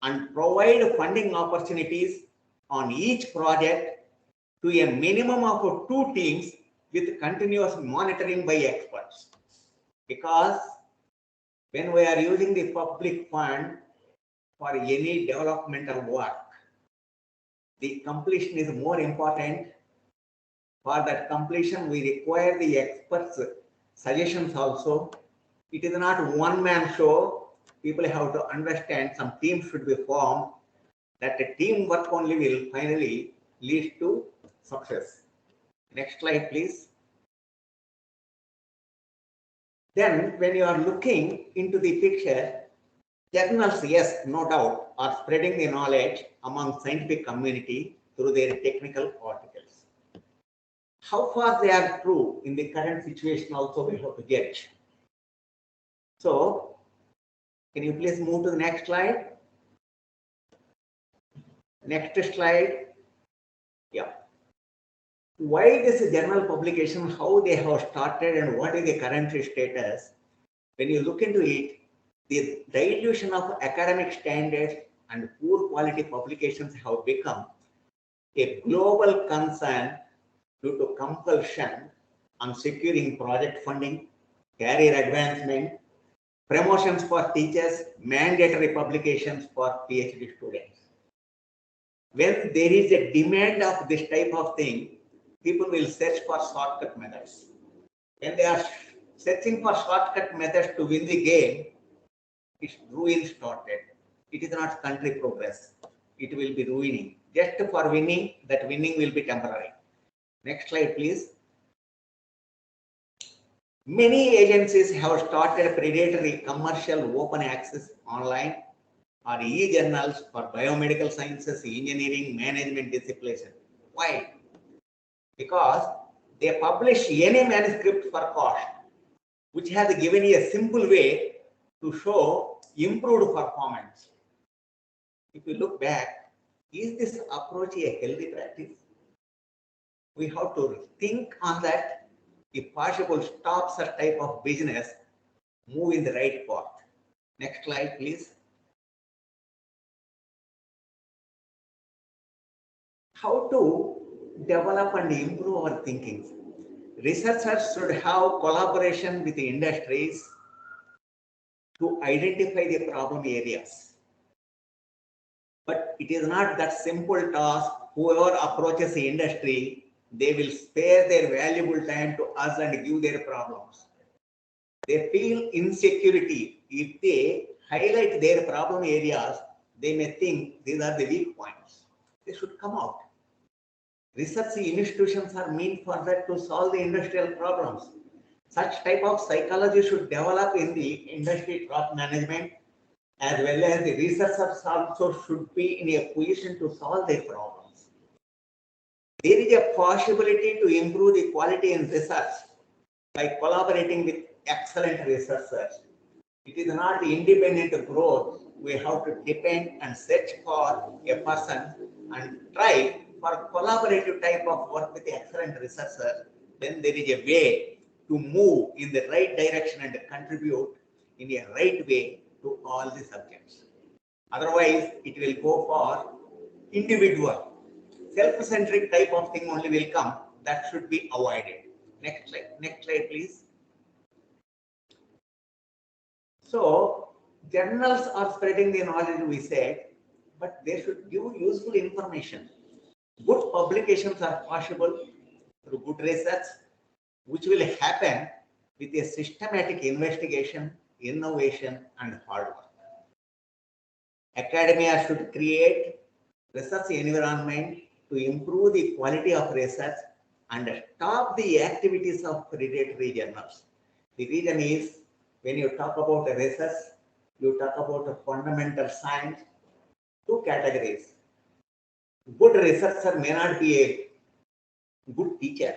and provide funding opportunities on each project to a minimum of 2 teams with continuous monitoring by experts. Because when we are using the public fund for any developmental work, the completion is more important. For that completion, we require the experts' suggestions also. It is not one-man show. People have to understand some teams should be formed. That the teamwork only will finally lead to success. Next slide, please. Then, when you are looking into the picture, journals, yes, no doubt, are spreading the knowledge among scientific community through their technical articles. How far they are true in the current situation also we have to judge. So, can you please move to the next slide? Next slide. Yeah. Why this journal publication, how they have started and what is the current status? When you look into it, the dilution of academic standards and poor quality publications have become a global concern due to compulsion on securing project funding, career advancement, promotions for teachers, mandatory publications for PhD students. When there is a demand of this type of thing, people will search for shortcut methods. When they are searching for shortcut methods to win the game, its ruin started. It is not country progress. It will be ruining. Just for winning, that winning will be temporary. Next slide, please. Many agencies have started predatory commercial open access online or e-journals for biomedical sciences, engineering, management disciplines. Why? Because they publish any manuscript for cost, which has given a simple way to show improved performance. If you look back, is this approach a healthy practice? We have to think on that. If possible, stop such type of business, move in the right path. Next slide, please. How to develop and improve our thinking. Researchers should have collaboration with the industries to identify the problem areas. But it is not that simple task. Whoever approaches the industry, they will spare their valuable time to us and give their problems. They feel insecurity. If they highlight their problem areas, they may think these are the weak points. They should come out. Research institutions are meant for that, to solve the industrial problems. Such type of psychology should develop in the industry top management, as well as the researchers also should be in a position to solve their problems. There is a possibility to improve the quality in research by collaborating with excellent researchers. It is not independent growth. We have to depend and search for a person and try for collaborative type of work with the excellent researcher. Then there is a way to move in the right direction and contribute in a right way to all the subjects. Otherwise, it will go for individual, self-centric type of thing only will come. That should be avoided. Next slide, please. So, journals are spreading the knowledge, we said, but they should give useful information. Good publications are possible through good research, which will happen with a systematic investigation, innovation, and hard work. Academia should create research environment to improve the quality of research and stop the activities of predatory journals. The reason is when you talk about a research, you talk about a fundamental science, two categories. Good researcher may not be a good teacher.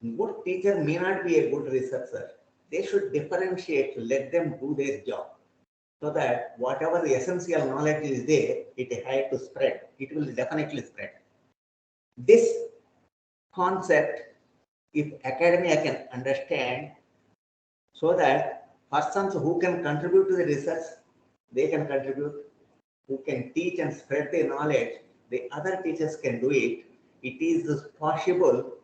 Good teacher may not be a good researcher. They should differentiate, let them do their job, so that whatever the essential knowledge is there, it has to spread. It will definitely spread. This concept, if academia can understand, so that persons who can contribute to the research, they can contribute, who can teach and spread the knowledge, the other teachers can do it. It is possible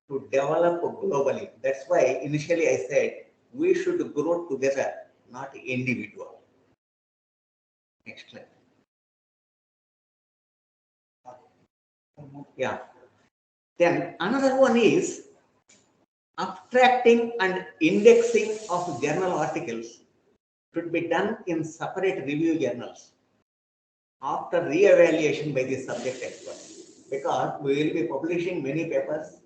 to develop globally. That's why initially I said we should grow together, not individual. Next slide. Yeah. Then another one is abstracting and indexing of journal articles should be done in separate review journals after re-evaluation by the subject expert, because we will be publishing many papers.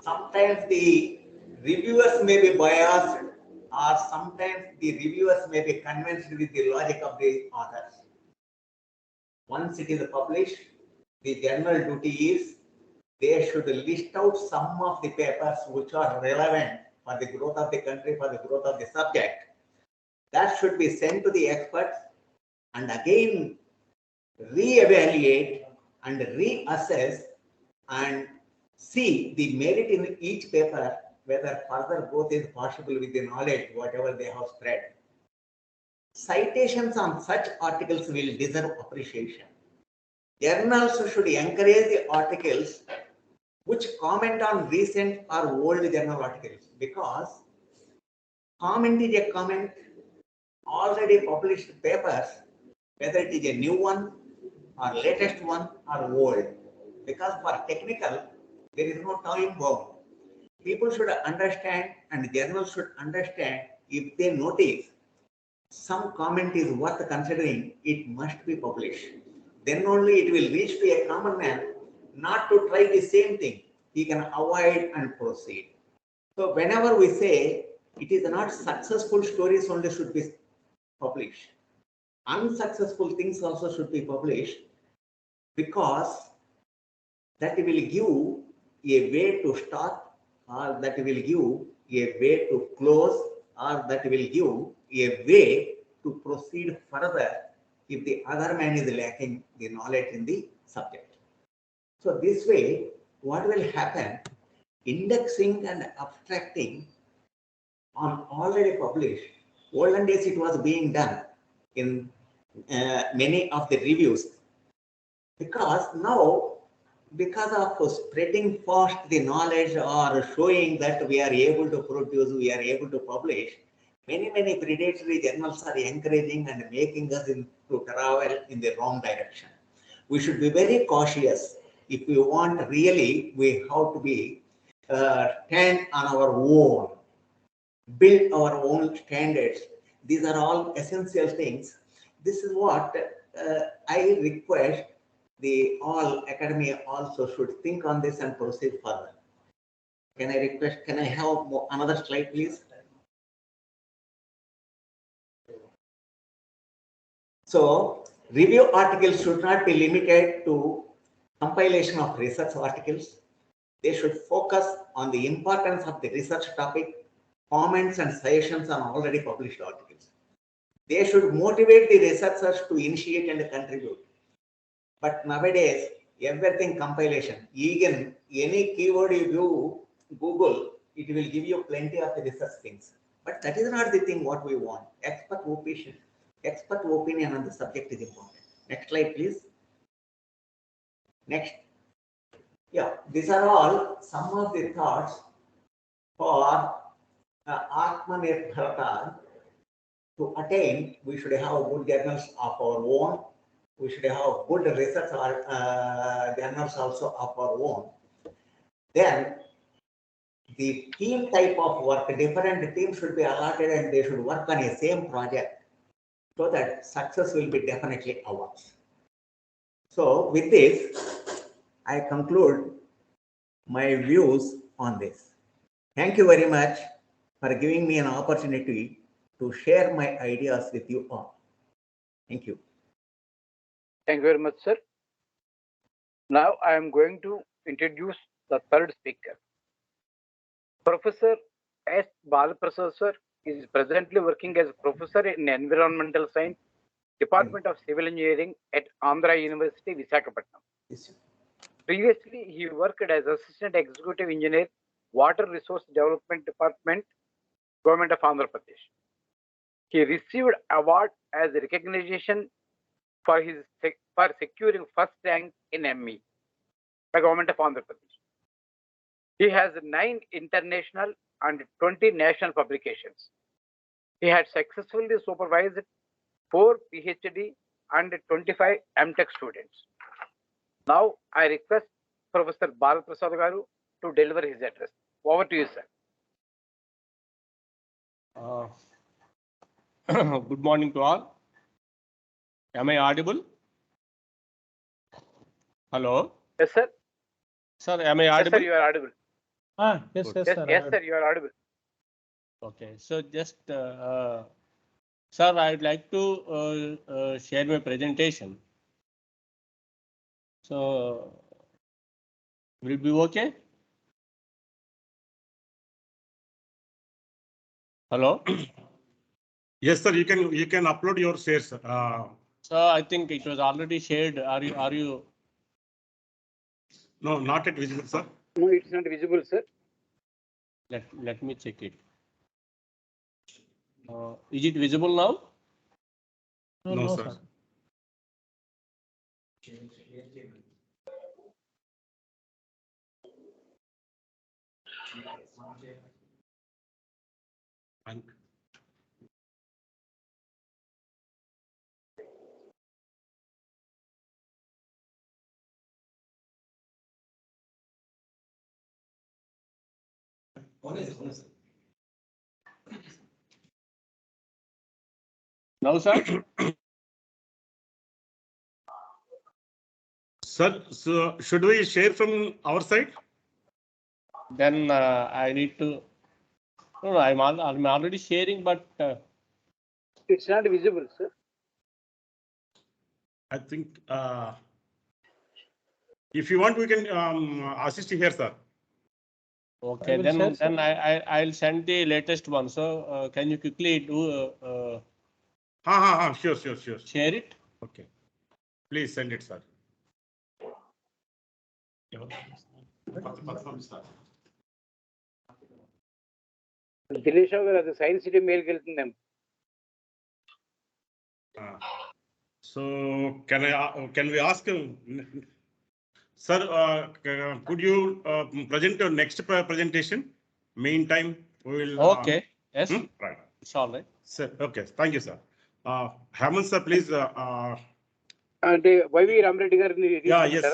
Sometimes the reviewers may be biased, or sometimes the reviewers may be convinced with the logic of the authors. Once it is published, the journal duty is they should list out some of the papers which are relevant for the growth of the country, for the growth of the subject. That should be sent to the experts and again re-evaluate and reassess and see the merit in each paper, whether further growth is possible with the knowledge, whatever they have spread. Citations on such articles will deserve appreciation. Journals should encourage the articles which comment on recent or old journal articles, because comment is a comment. Already published papers, whether it is a new one or latest one or old, because for technical there is no time bound. People should understand and journals should understand, if they notice some comment is worth considering, it must be published. Then only it will reach to a common man not to try the same thing. He can avoid and proceed. So whenever we say it is not successful stories only should be published, unsuccessful things also should be published, because that will give a way to start, or that will give a way to close, or that will give a way to proceed further if the other man is lacking the knowledge in the subject. So this way, what will happen? Indexing and abstracting on already published. Olden days it was being done in many of the reviews, because now, because of spreading fast the knowledge or showing that we are able to produce, we are able to publish, many predatory journals are encouraging and making us to travel in the wrong direction. We should be very cautious. If we want really, we have to be stand on our own, build our own standards. These are all essential things. This is what I request the all academia also should think on this and proceed further. Can I request, can I have another slide, please? So review articles should not be limited to compilation of research articles. They should focus on the importance of the research topic, comments and suggestions on already published articles. They should motivate the researchers to initiate and contribute. But nowadays, everything compilation, even any keyword you do Google, it will give you plenty of the research things. But that is not the thing what we want. Expert opinion on the subject is important. Next slide, please. Next. Yeah, these are all some of the thoughts for Atmanirbharta. To attain, we should have good journals of our own. We should have good research journals also of our own. Then the team type of work, different teams should be allotted and they should work on a same project, so that success will be definitely ours. So with this, I conclude my views on this. Thank you very much for giving me an opportunity to share my ideas with you all. Thank you. Thank you very much, sir. Now I am going to introduce the third speaker. Professor S. Balaprasad sir is presently working as a professor in Environmental Science, Department of Civil Engineering at Andhra University, Visakhapatnam. Yes. Previously, he worked as Assistant Executive Engineer, Water Resource Development Department, Government of Andhra Pradesh. He received award as recognition for securing first rank in ME by Government of Andhra Pradesh. He has 9 international and 20 national publications. He had successfully supervised 4 PhD and 25 MTech students. Now I request Professor Balaprasad Garu to deliver his address. Over to you, sir. Good morning to all. Am I audible? Hello? Yes, sir. Sir, am I Yes, audible? sir, you are audible. Yes, Good. yes, Yes, sir. yes, sir, you are audible. Okay, so just, sir, I'd like to share my presentation. So, will it be okay? Hello? Yes, sir. You can upload your shares. So I think it was already shared. Are you? No, not yet visible, sir. No, it's not visible, sir. Let me check it. Is it visible now? No, sir. And No, sir. sir, so should we share from our side? Then I need to. No, I'm already sharing, but It's not visible, sir. I think if you want, we can assist you here, sir. okay. Then I'll send the latest one. So can you quickly do Sure. share it? Okay. Please send it, sir. Dinesh గారు అది science city మెయిల్కి వెళ్తుందేమో. So can we ask sir, could you present your next presentation? Meantime, we will. Okay. Yes. Right. It's all right. Sir, okay. Thank you, sir. Hemant sir, please. అంటే YV Ramareddy గారిని Yes.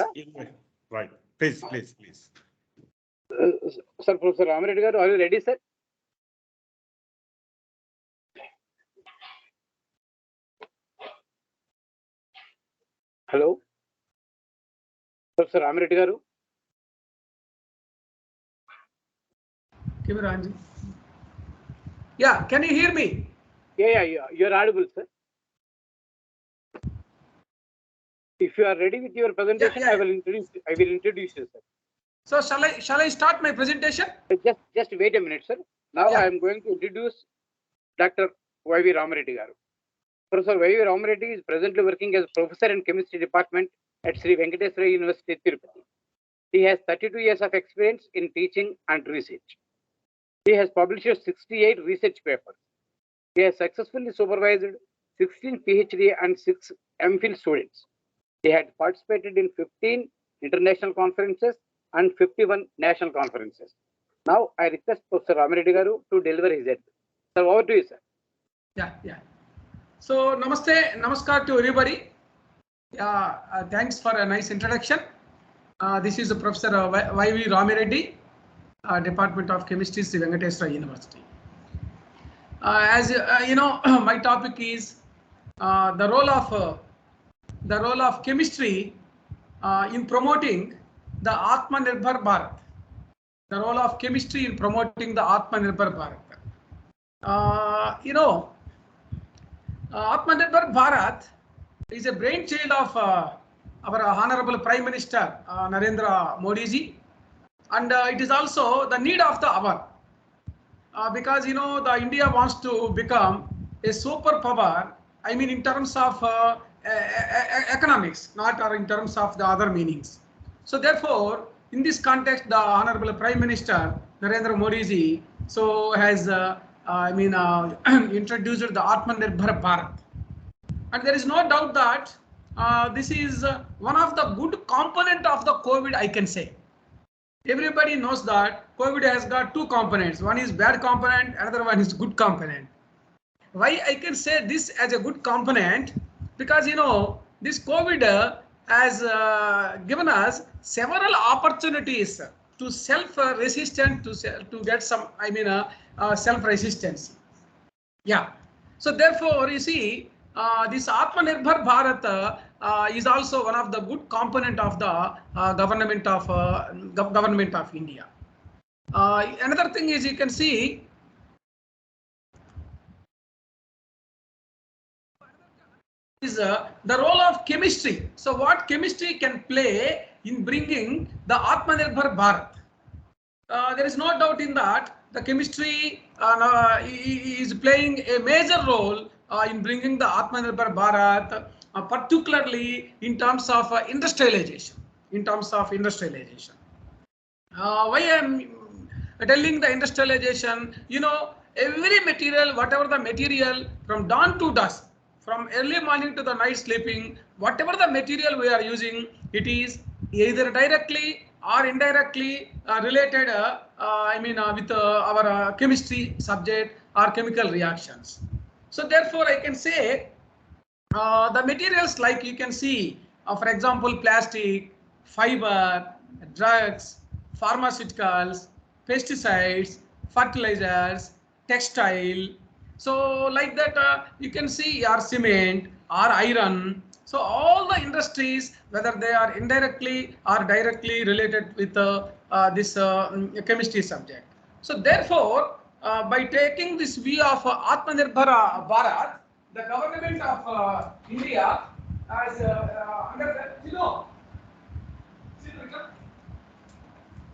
Right. Please. Sir professor Ramareddy garu are you ready sir? Hello professor Ramareddy garu. Yeah, can you hear me? Yeah, you are audible, sir. If you are ready with your presentation, Yeah. I will introduce you, sir. So shall I start my presentation? Just wait a minute, sir. Now Yeah. I am going to introduce Dr. Y.V. Ramareddy garu. Professor Y.V. Ramareddy is presently working as professor in chemistry department at Sri Venkateswara University, Tirupati. He has 32 years of experience in teaching and research. He has published 68 research papers. He has successfully supervised 16 PhD and 6 MPhil students. He had participated in 15 international conferences and 51 national conferences. Now I request Professor Ramareddy garu to deliver his address. Sir, over to you, sir. Yeah. So namaskar to everybody. Thanks for a nice introduction. This is Professor Y.V. Ramareddy, Department of Chemistry, Sri Venkateswara University. As you know, my topic is the role of chemistry in promoting the Atmanirbhar Bharat. The role of chemistry in promoting the Atmanirbhar Bharat. Atmanirbhar Bharat is a brainchild of our Honorable Prime Minister Narendra Modi ji, and it is also the need of the hour, because the India wants to become a superpower. I mean, in terms of economics, not or in terms of the other meanings. So therefore, in this context, the Honorable Prime Minister Narendra Modi ji has introduced the Atmanirbhar Bharat, and there is no doubt that this is one of the good component of the COVID, I can say. Everybody knows that COVID has got two components. One is bad component, another one is good component. Why I can say this as a good component? Because this COVID has given us several opportunities to self-resistant, to get some, self-resistance. Yeah. So therefore, you see, this Atmanirbhar Bharat is also one of the good component of the government of India. Another thing is, you can see is the role of chemistry. So what chemistry can play in bringing the Atmanirbhar Bharat? There is no doubt in that the chemistry is playing a major role in bringing the Atmanirbhar Bharat, particularly in terms of industrialization. Why I am telling the industrialization? Every material, whatever the material, from dawn to dusk, from early morning to the night sleeping, whatever the material we are using, it is either directly or indirectly related with our chemistry subject or chemical reactions. So therefore, I can say the materials, like you can see, for example, plastic, fiber, drugs, pharmaceuticals, pesticides, fertilizers, textile. So like that, you can see our cement, our iron. So all the industries, whether they are indirectly or directly related with this chemistry subject. So therefore, by taking this view of Atmanirbhar Bharat, the government of India has under the,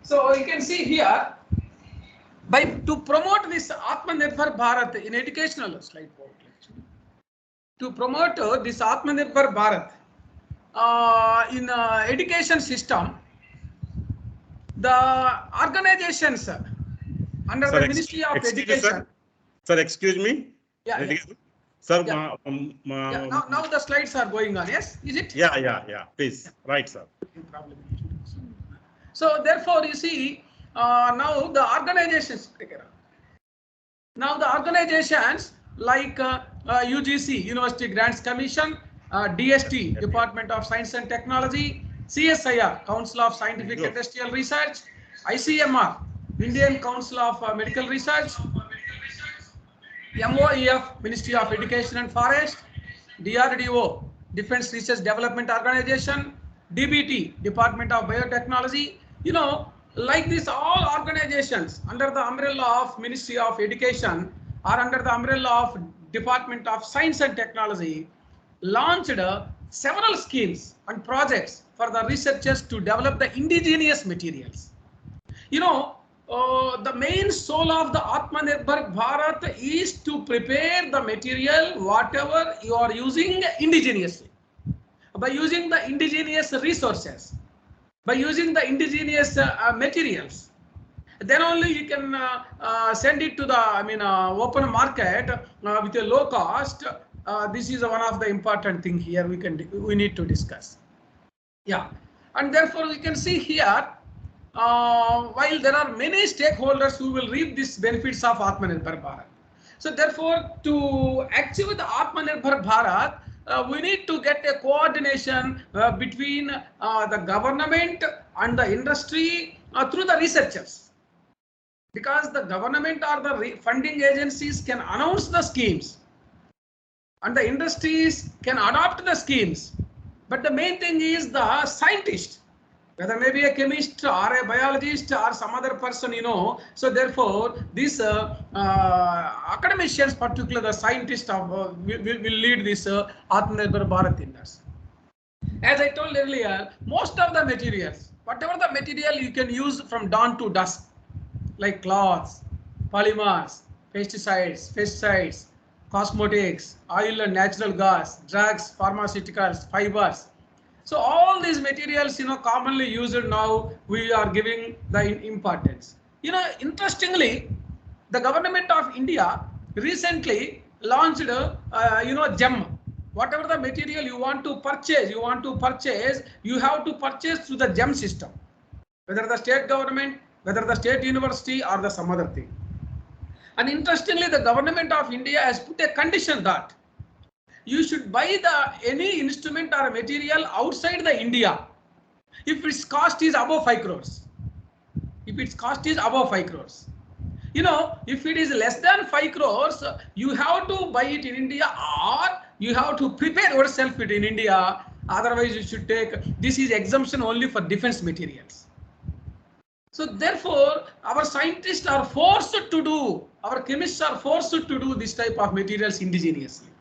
so you can see here, to promote this Atmanirbhar Bharat in educational slide, to promote this Atmanirbhar Bharat in education system, the organizations under the Ministry of Education. Sir, excuse me. Yeah. Sir, yeah. Now the slides are going on. Yes, is it? Yeah. Please, right, sir. So therefore, you see, now the organizations. Now the organizations like UGC, University Grants Commission, DST, Department of Science and Technology, CSIR, Council of Scientific Industrial Research, ICMR, Indian Council of Medical Research, MOEF, Ministry of Education and Forest, DRDO, Defense Research Development Organization, DBT, Department of Biotechnology. Like this, all organizations under the umbrella of Ministry of Education or under the umbrella of Department of Science and Technology launched several schemes and projects for the researchers to develop the indigenous materials. The main soul of the Atmanirbhar Bharat is to prepare the material whatever you are using indigenously, by using the indigenous resources, by using the indigenous materials. Then only you can send it to the open market with a low cost. This is one of the important thing here we need to discuss. Yeah, and therefore we can see here, while there are many stakeholders who will reap these benefits of Atmanirbhar Bharat. So therefore, to achieve the Atmanirbhar Bharat, we need to get a coordination between the government and the industry through the researchers. Because the government or the funding agencies can announce the schemes, and the industries can adopt the schemes. But the main thing is the scientist, whether maybe a chemist or a biologist or some other person, So therefore, these academicians, particularly the scientists, will lead this Atmanirbhar Bharat Index. As I told earlier, most of the materials, whatever the material you can use from dawn to dusk, like cloths, polymers, pesticides, cosmetics, oil and natural gas, drugs, pharmaceuticals, fibers. So all these materials, commonly used now, we are giving the importance. Interestingly, the government of India recently launched, GEM. Whatever the material you want to purchase, you have to purchase through the GEM system, whether the state government, whether the state university or the some other thing. And interestingly, the government of India has put a condition that you should buy any instrument or material outside the India if its cost is above 5 crores. If its cost is above 5 crores. If it is less than 5 crores, you have to buy it in India, or you have to prepare yourself it in India. Otherwise, you should take, this is exemption only for defense materials. So therefore, our scientists are forced to do, our chemists are forced to do this type of materials indigenously.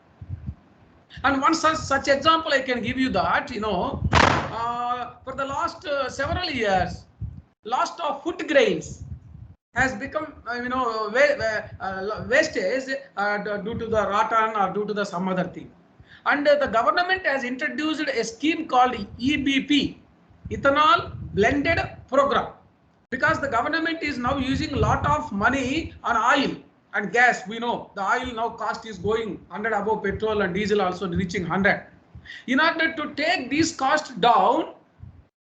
And one such example I can give you that, for the last several years, loss of food grains has become, wastage due to the rotten or due to the some other thing. And the government has introduced a scheme called EBP, Ethanol Blended Program, because the government is now using a lot of money on oil and gas. We know the oil now cost is going 100 above petrol, and diesel also reaching 100. In order to take these costs down,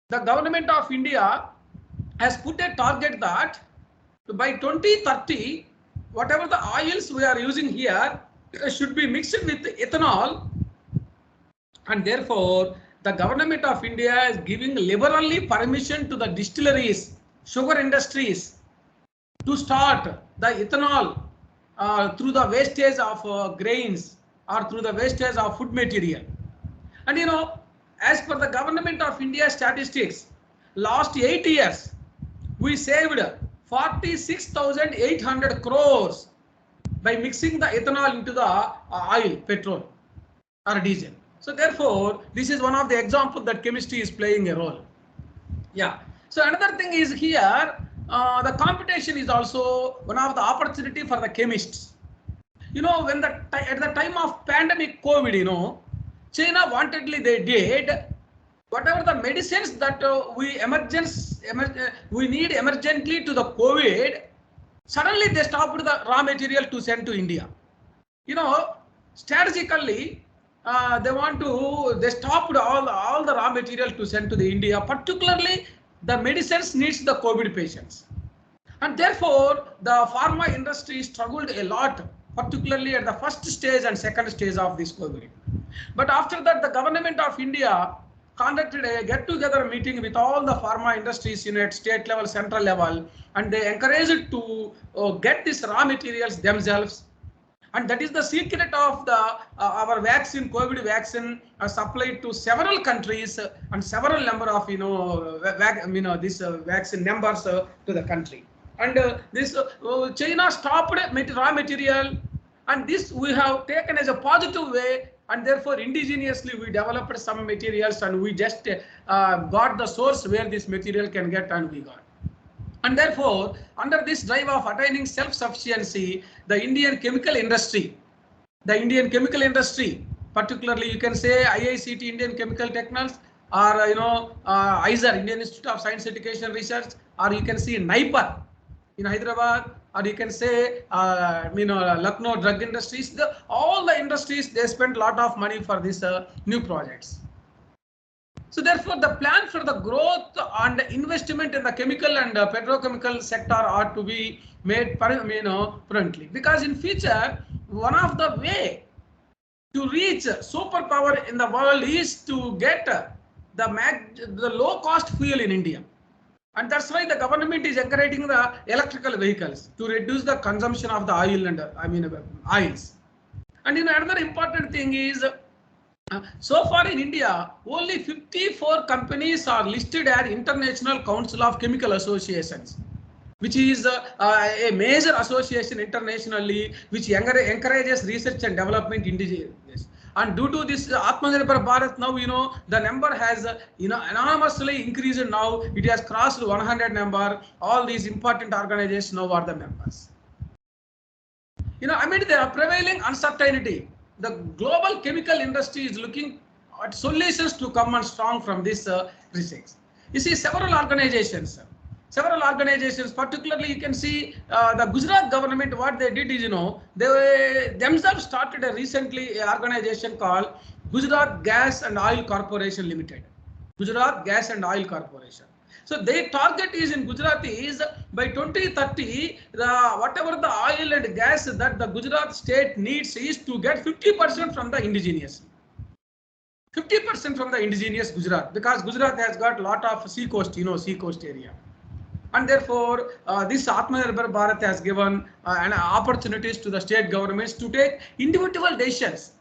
the government of India has put a target that by 2030, whatever the oils we are using here should be mixed with ethanol, and therefore the government of India is giving liberally permission to the distilleries, sugar industries to start the ethanol through the wastage of grains or through the wastage of food material. And as per the government of India statistics, last 8 years we saved 46,800 crores by mixing the ethanol into the oil, petrol or diesel. So therefore, this is one of the examples that chemistry is playing a role. Yeah. So another thing is here, the competition is also one of the opportunity for the chemists. When at the time of pandemic COVID, China wantedly they did whatever the medicines that we need emergently to the COVID. Suddenly they stopped the raw material to send to India. Strategically, they stopped all the raw material to send to the India, particularly the medicines needs the COVID patients. And therefore, the pharma industry struggled a lot, particularly at the first stage and second stage of this COVID. But after that, the government of India conducted a get-together meeting with all the pharma industries at state level, central level, and they encouraged to get these raw materials themselves. And that is the secret of our vaccine, COVID vaccine, supplied to several countries and several number of this vaccine numbers to the country. And this China stopped raw material, and this we have taken as a positive way. And therefore, indigenously, we developed some materials, and we just got the source where this material can get, and we got. And therefore, under this drive of attaining self-sufficiency, the Indian chemical industry, particularly you can say IICT, Indian Chemical Technologies, or ISER, Indian Institute of Science Education Research, or you can see NIPER in Hyderabad, or you can say Lucknow drug industries. All the industries, they spend a lot of money for these new projects. So therefore, the plan for the growth and investment in the chemical and petrochemical sector ought to be made promptly, because in future, one of the way to reach superpower in the world is to get the low cost fuel in India. And that's why the government is encouraging the electrical vehicles to reduce the consumption of the oil and oils. And another important thing is, so far in India, only 54 companies are listed as International Council of Chemical Associations, which is a major association internationally, which encourages research and development indigenous. And due to this Atmanirbhar Bharat, now the number has enormously increased. Now it has crossed 100 number. All these important organizations now are the members. Amid the prevailing uncertainty, the global chemical industry is looking at solutions to come on strong from this research. You see, several organizations, particularly you can see the Gujarat government, what they did is, they themselves started recently an organization called Gujarat Gas and Oil Corporation Limited. Gujarat Gas and Oil Corporation. So their target is in Gujarat is by 2030, whatever the oil and gas that the Gujarat state needs is to get 50% from the indigenous. 50% from the indigenous Gujarat, because Gujarat has got a lot of sea coast, sea coast area. And therefore, this Atmanirbhar Bharat has given an opportunities to the state governments to take individual decisions.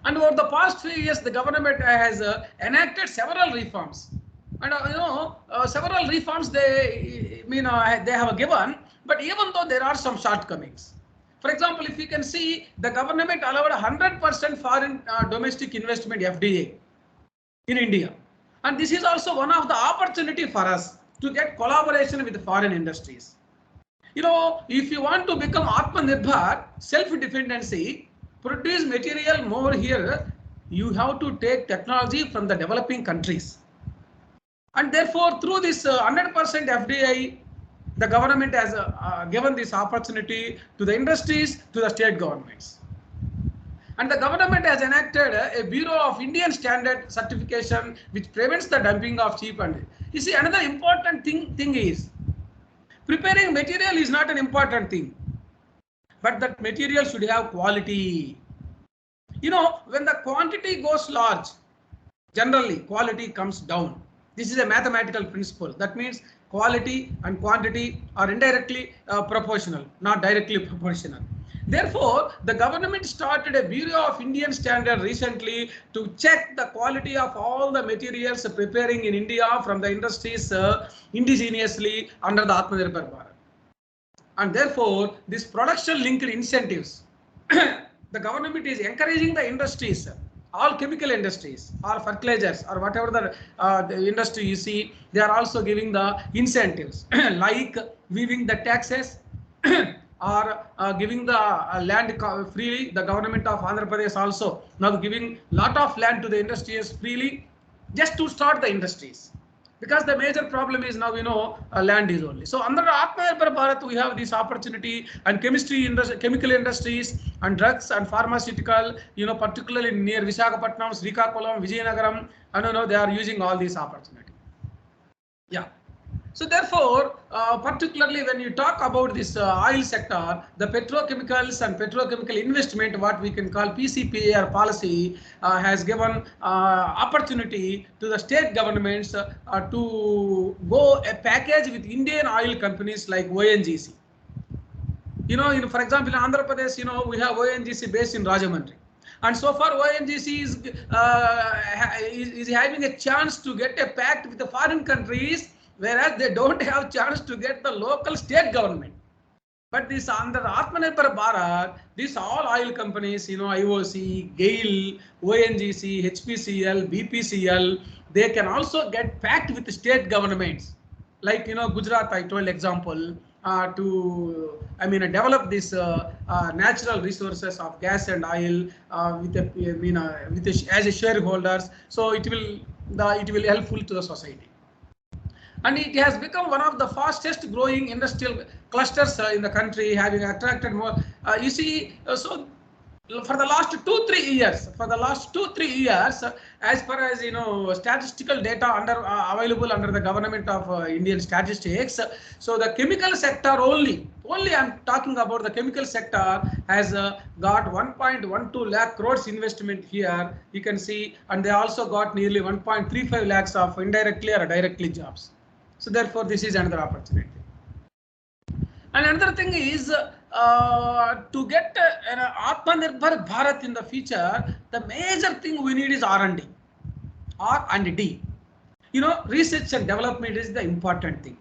And over the past 3 years, the government has enacted several reforms. And several reforms they have given, but even though there are some shortcomings. For example, if you can see, the government allowed 100% foreign domestic investment FDI in India. And this is also one of the opportunity for us to get collaboration with foreign industries. If you want to become Atmanirbhar, self-dependency, produce material more here, you have to take technology from the developing countries. And therefore, through this 100% FDI, the government has given this opportunity to the industries, to the state governments. And the government has enacted a Bureau of Indian Standard Certification, which prevents the dumping of cheap. And you see, another important thing is, preparing material is not an important thing, but that material should have quality. When the quantity goes large, generally quality comes down. This is a mathematical principle. That means quality and quantity are indirectly proportional, not directly proportional. Therefore, the government started a Bureau of Indian Standard recently to check the quality of all the materials preparing in India from the industries indigenously under the Atmanirbhar Bharat. And therefore, this production linked incentives, the government is encouraging the industries, all chemical industries or fertilizers or whatever the industry you see, they are also giving the incentives like waiving the taxes or giving the land freely. The government of Andhra Pradesh also now giving lot of land to the industries freely just to start the industries. Because the major problem is now, land is only. So under Atmanirbhar Bharat, we have this opportunity, and chemical industries and drugs and pharmaceutical, particularly near Visakhapatnam, Srikakulam, Vijayanagaram, they are using all these opportunities. Yeah. So therefore, particularly when you talk about this oil sector, the petrochemicals and petrochemical investment, what we can call PCPAR policy, has given opportunity to the state governments to go a package with Indian oil companies like ONGC. For example, in Andhra Pradesh, we have ONGC based in Rajahmundry. And so far, ONGC is having a chance to get a pact with the foreign countries, whereas they don't have chance to get the local state government. But this under Atmanirbhar Bharat, these all oil companies, IOC, GAIL, ONGC, HPCL, BPCL, they can also get pact with the state governments. Like, Gujarat, I told example, to develop this natural resources of gas and oil as a shareholders. So it will helpful to the society. And it has become one of the fastest growing industrial clusters in the country, having attracted more. So for the last 2-3 years, as far as statistical data available under the government of Indian statistics, so the chemical sector only I'm talking about the chemical sector has got 1.12 lakh crores investment here, you can see, and they also got nearly 1.35 lakhs of indirectly or directly jobs. So therefore, this is another opportunity. And another thing is, to get an Atmanirbhar Bharat in the future, the major thing we need is R&D. R&D. You know, research and development is the important thing.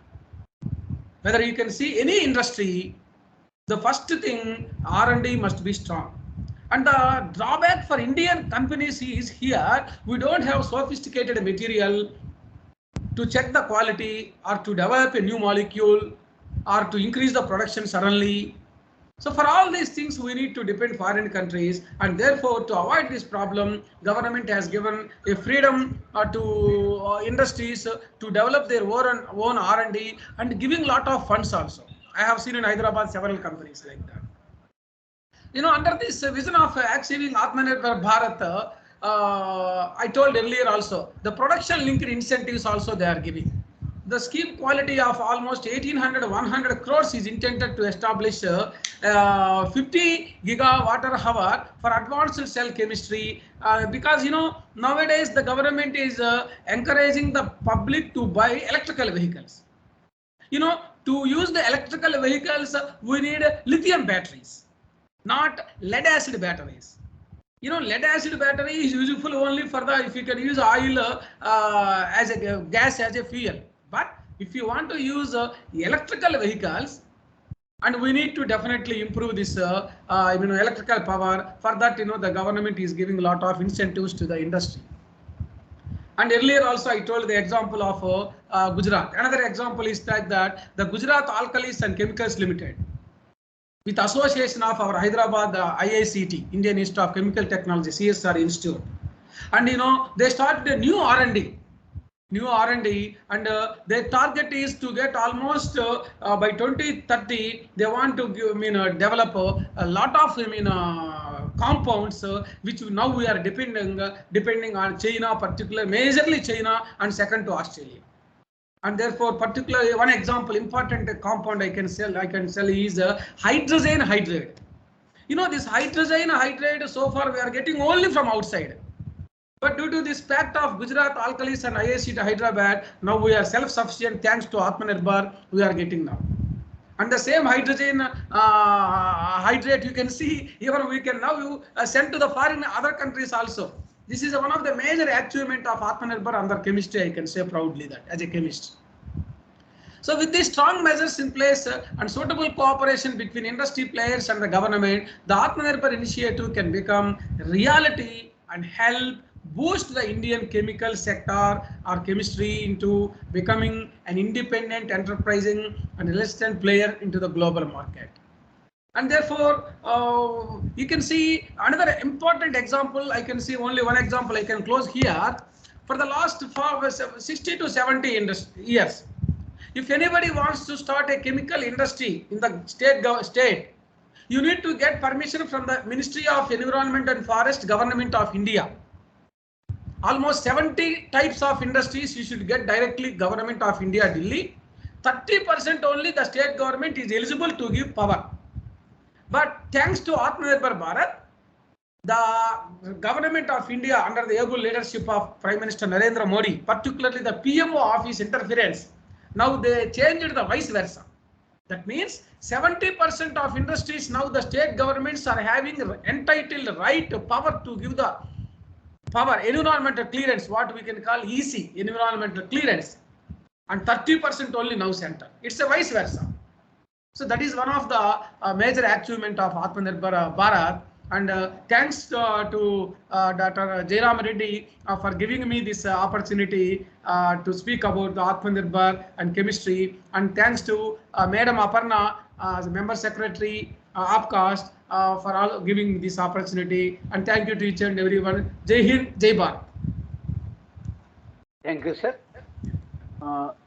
Whether you can see any industry, the first thing R&D must be strong. And the drawback for Indian companies is here, we don't have sophisticated material to check the quality or to develop a new molecule or to increase the production suddenly. So for all these things, we need to depend foreign countries, and therefore to avoid this problem, government has given a freedom to industries to develop their own R&D and giving lot of funds also. I have seen in Hyderabad several companies like that. You know, under this vision of achieving Atmanirbhar Bharat, I told earlier also, the production linked incentives also they are giving. The scheme quality of almost 1,100 crores is intended to establish 50 gigawatt hour for advanced cell chemistry, because you know nowadays the government is encouraging the public to buy electrical vehicles. You know, to use the electrical vehicles, we need lithium batteries, not lead acid batteries. You know, lead acid battery is useful only for the, if you can use oil as a gas as a fuel. But if you want to use electrical vehicles, and we need to definitely improve this electrical power. For that, you know, the government is giving a lot of incentives to the industry. And earlier also I told the example of Gujarat. Another example is that the Gujarat Alkalis and Chemicals Limited, with association of our Hyderabad IICT, Indian Institute of Chemical Technology, CSR Institute, and you know they started a new R&D, and their target is to get almost by 2030 they want to develop a lot of compounds which now we are depending on China, particularly majorly China, and second to Australia. And therefore, particularly one example, important compound I can sell is hydrogen hydrate. You know, this hydrogen hydrate so far we are getting only from outside. But due to this pact of Gujarat Alkalis and IICT Hyderabad, now we are self-sufficient thanks to Atmanirbhar we are getting now. And the same hydrogen hydrate you can see, even we can now send to the foreign other countries also. This is one of the major achievement of Atmanirbhar under chemistry, I can say proudly that as a chemist. So with these strong measures in place and suitable cooperation between industry players and the government, the Atmanirbhar initiative can become reality and help boost the Indian chemical sector or chemistry into becoming an independent, enterprising and resistant player into the global market. And therefore, you can see another important example. I can see only one example. I can close here. For the last 60 to 70 years, if anybody wants to start a chemical industry in the state, you need to get permission from the Ministry of Environment and Forest, Government of India. Almost 70 types of industries you should get directly Government of India, Delhi. 30% only the state government is eligible to give power. But thanks to Atmanirbhar Bharat, the government of India under the able leadership of Prime Minister Narendra Modi, particularly the PMO office interference, now they changed the vice versa. That means 70% of industries now the state governments are having entitled right power to give the power, environmental clearance, what we can call EC, environmental clearance, and 30% only now center. It's a vice versa. So that is one of the major achievement of Atmanirbhar Bharat, and thanks to Dr. Jairam Reddy for giving me this opportunity to speak about the Atmanirbhar and chemistry, and thanks to Madam Aparna as Member Secretary Upcast for all giving this opportunity, and thank you to each and everyone. Jai Hind, Jai Bharat. Thank you, sir.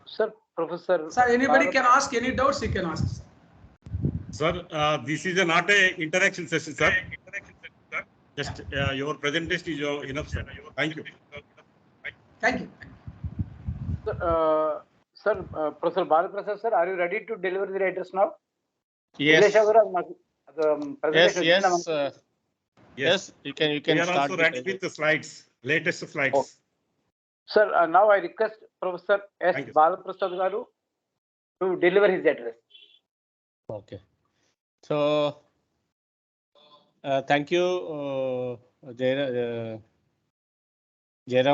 Sir, Professor. Sir, anybody can ask any doubts, you can ask. Sir, this is not a interaction session, sir. Just your presentation is enough, sir. Thank you. Thank you. Sir, Professor Balaprasad, sir, are you ready to deliver the address now? Yes. Yes, you can We are start also ready with the slides, latest slides. Oh. Sir, now I request Professor S. Balaprasad Garu to deliver his address. Okay. So, thank you, Jairam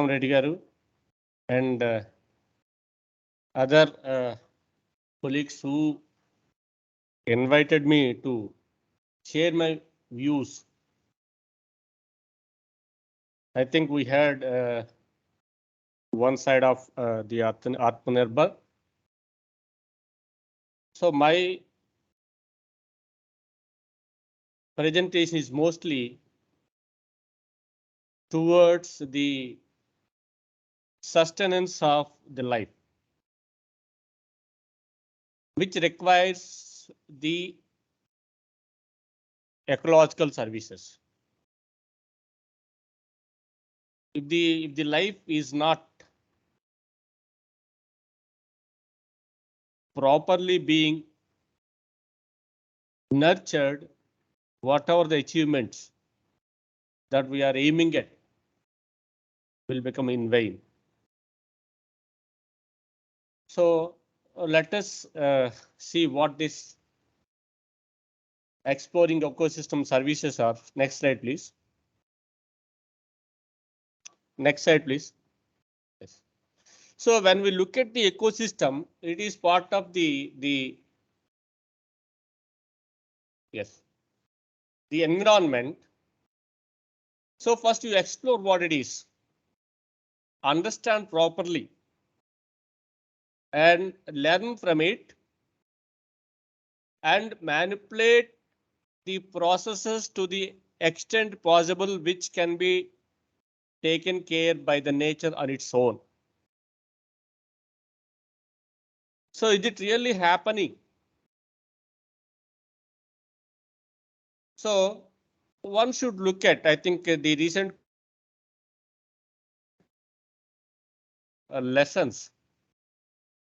Reddy Garu and other colleagues who invited me to share my views. I think we had one side of the Atmanirbhar. So my presentation is mostly towards the sustenance of the life, which requires the ecological services. If the life is not properly being nurtured, whatever the achievements that we are aiming at will become in vain. So let us see what this exploring ecosystem services are. Next slide, please. Next slide, please. Yes. So when we look at the ecosystem, it is part of the environment. So first you explore what it is, understand properly, and learn from it, and manipulate the processes to the extent possible which can be taken care by the nature on its own. So is it really happening? So one should look at, I think, the recent lessons.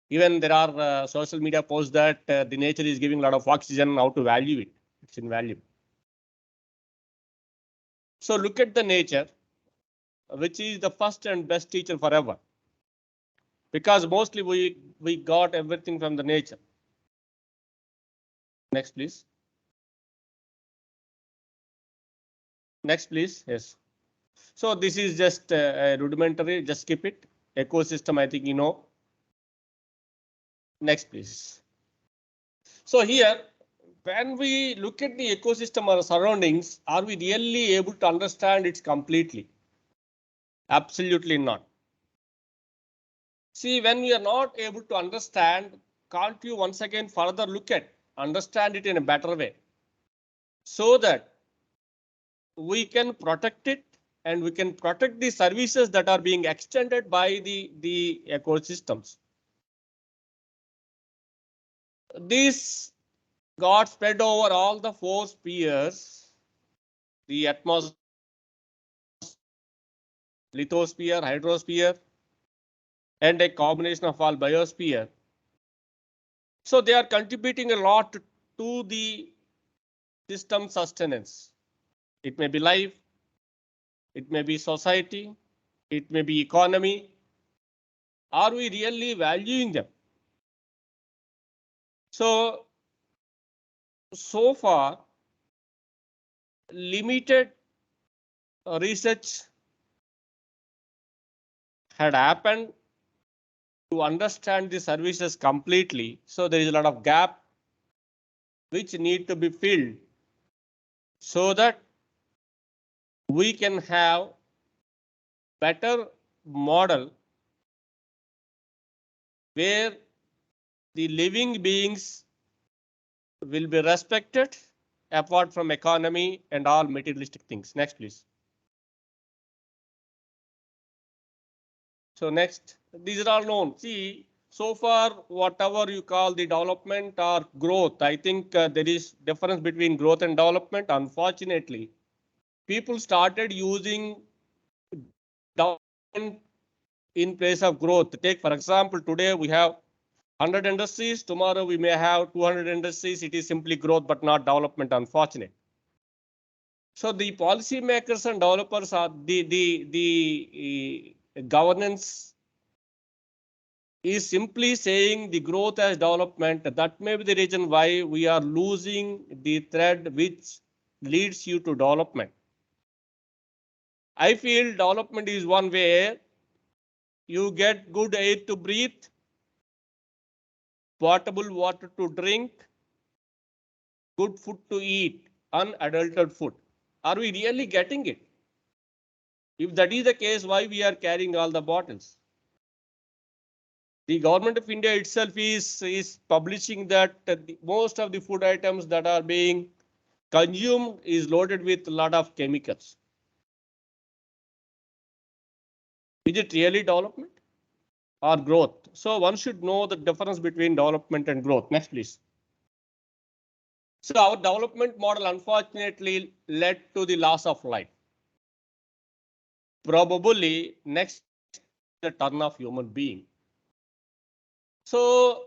Even there are social media posts that the nature is giving a lot of oxygen, how to value it. It's invaluable. So look at the nature, which is the first and best teacher forever. Because mostly we got everything from the nature. Next, please. Next, please. Yes. So this is just rudimentary. Just skip it. Ecosystem, I think you know. Next, please. So here, when we look at the ecosystem or surroundings, are we really able to understand it completely? Absolutely not. See, when we are not able to understand, can't you once again further look at, understand it in a better way, so that we can protect it and we can protect the services that are being extended by the ecosystems. This got spread over all the 4 spheres, the atmosphere, lithosphere, hydrosphere, and a combination of all biosphere. So they are contributing a lot to the system sustenance. It may be life, it may be society, it may be economy. Are we really valuing them? So far, limited research had happened to understand the services completely. So there is a lot of gap which need to be filled so that we can have better model where the living beings will be respected apart from economy and all materialistic things. Next, please. So next, these are all known. See, so far, whatever you call the development or growth, I think there is difference between growth and development. Unfortunately, people started using development in place of growth. Take, for example, today we have 100 industries. Tomorrow we may have 200 industries. It is simply growth, but not development, unfortunate. So the policymakers and developers are the governance is simply saying the growth as development. That may be the reason why we are losing the thread which leads you to development. I feel development is one where you get good air to breathe, potable water to drink, good food to eat, unadulterated food. Are we really getting it? If that is the case, why we are carrying all the bottles? The government of India itself is publishing that most of the food items that are being consumed is loaded with a lot of chemicals. Is it really development or growth? So one should know the difference between development and growth. Next, please. So our development model unfortunately led to the loss of life. Probably next the turn of human being. So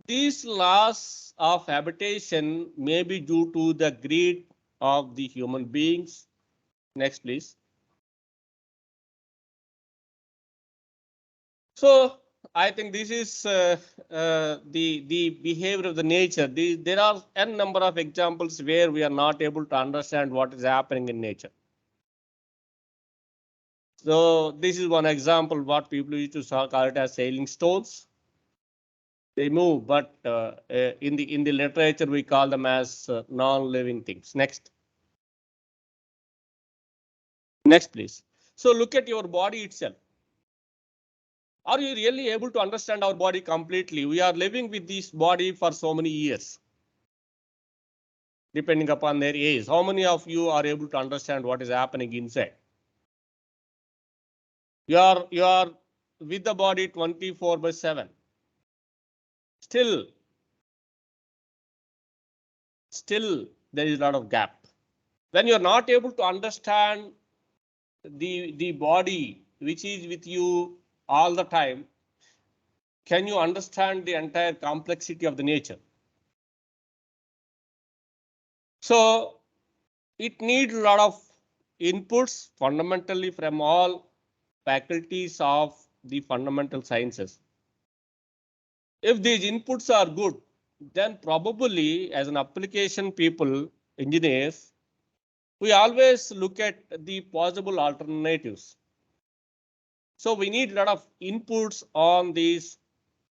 this loss of habitation may be due to the greed of the human beings. Next, please. So I think this is the behavior of the nature. There are n number of examples where we are not able to understand what is happening in nature. So this is one example what people used to call it as sailing stones. They move, but in the literature we call them as non-living things. Next. Next, please. So look at your body itself. Are you really able to understand our body completely? We are living with this body for so many years, depending upon their age. How many of you are able to understand what is happening inside? You are with the body 24/7. Still there is a lot of gap. When you're not able to understand the body which is with you all the time, can you understand the entire complexity of the nature? So it needs a lot of inputs fundamentally from all faculties of the fundamental sciences. If these inputs are good, then probably as an application people, engineers, we always look at the possible alternatives. So we need a lot of inputs on these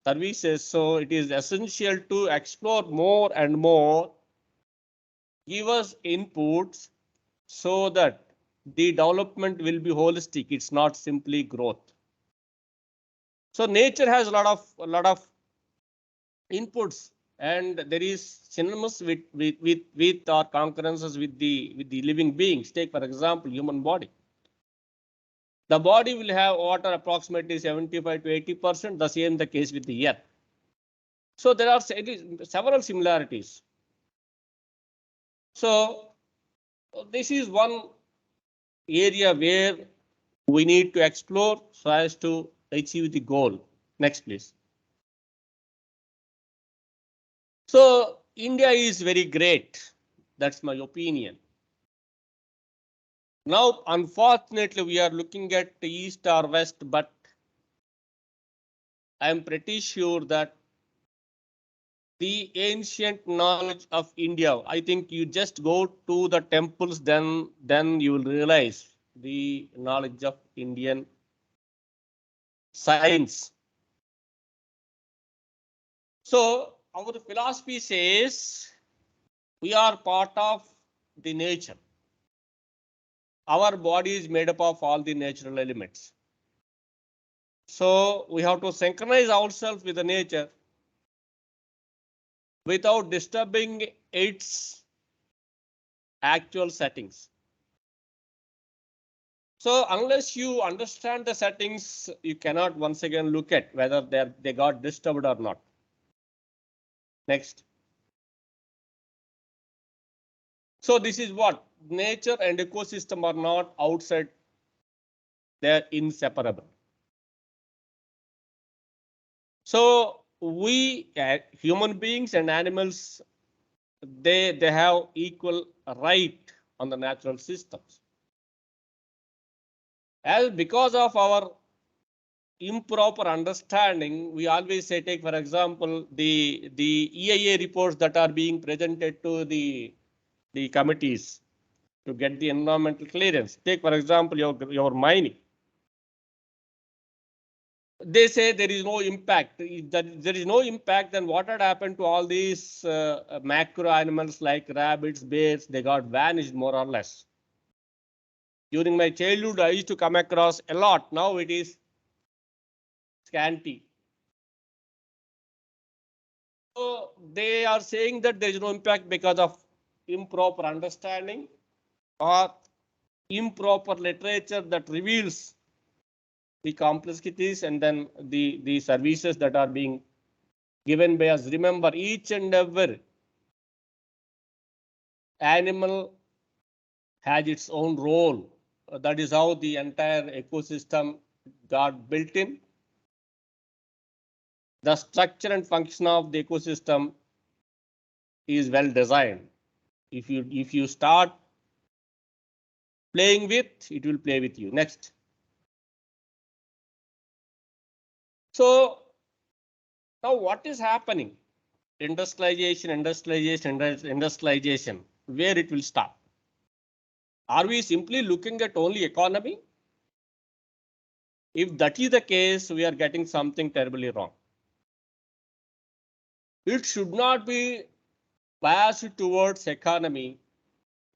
services. So it is essential to explore more and more, give us inputs so that the development will be holistic. It's not simply growth. So nature has a lot of inputs, and there is synonymous with or concurrences with the living beings. Take for example human body. The body will have water approximately 75 to 80%. The same the case with the earth. So there are several similarities. So this is one area where we need to explore so as to achieve the goal. Next, please. So India is very great. That's my opinion. Now, unfortunately, we are looking at east or west, but I am pretty sure that the ancient knowledge of India, I think you just go to the temples, then you will realize the knowledge of Indian science. So our philosophy says we are part of the nature. Our body is made up of all the natural elements. So we have to synchronize ourselves with the nature without disturbing its actual settings. So unless you understand the settings, you cannot once again look at whether they got disturbed or not. Next. So this is what nature and ecosystem are not outside, they're inseparable. So we human beings and animals, they have equal right on the natural systems. As because of our improper understanding, we always say, take for example, the EIA reports that are being presented to the committees to get the environmental clearance. Take for example, your mining. They say there is no impact. If there is no impact, then what had happened to all these macro animals like rabbits, bears? They got vanished more or less. During my childhood, I used to come across a lot. Now it is scanty. So they are saying that there is no impact because of improper understanding or improper literature that reveals the complexities and then the services that are being given by us. Remember, each and every animal has its own role. That is how the entire ecosystem got built in. The structure and function of the ecosystem is well designed. If you start playing with, it will play with you. Next. So now what is happening? Industrialization, where it will stop? Are we simply looking at only economy? If that is the case, we are getting something terribly wrong. It should not be biased towards economy.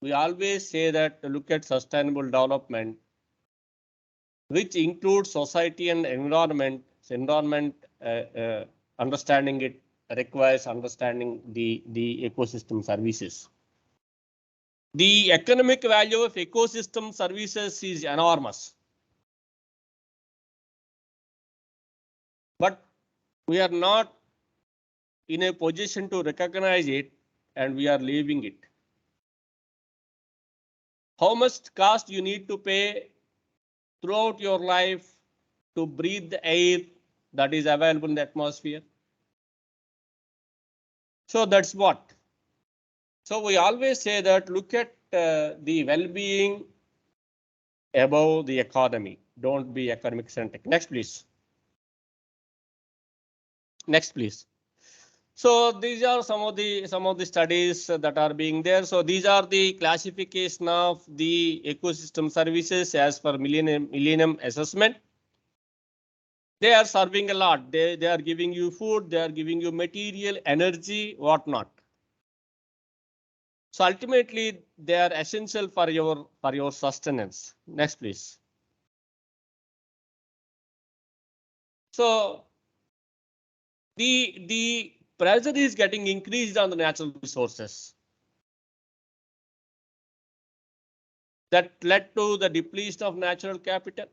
We always say that look at sustainable development, which includes society and environment. Understanding it requires understanding the ecosystem services. The economic value of ecosystem services is enormous. But we are not in a position to recognize it, and we are leaving it. How much cost you need to pay throughout your life to breathe the air that is available in the atmosphere? So that's what. So we always say that look at the well-being above the economy. Don't be economic centric. Next, please. Next, please. So these are some of the studies that are being there. So these are the classification of the ecosystem services as per Millennium Assessment. They are serving a lot. They are giving you food, they are giving you material, energy, whatnot. So ultimately, they are essential for your sustenance. Next, please. So the pressure is getting increased on the natural resources. That led to the depletion of natural capital.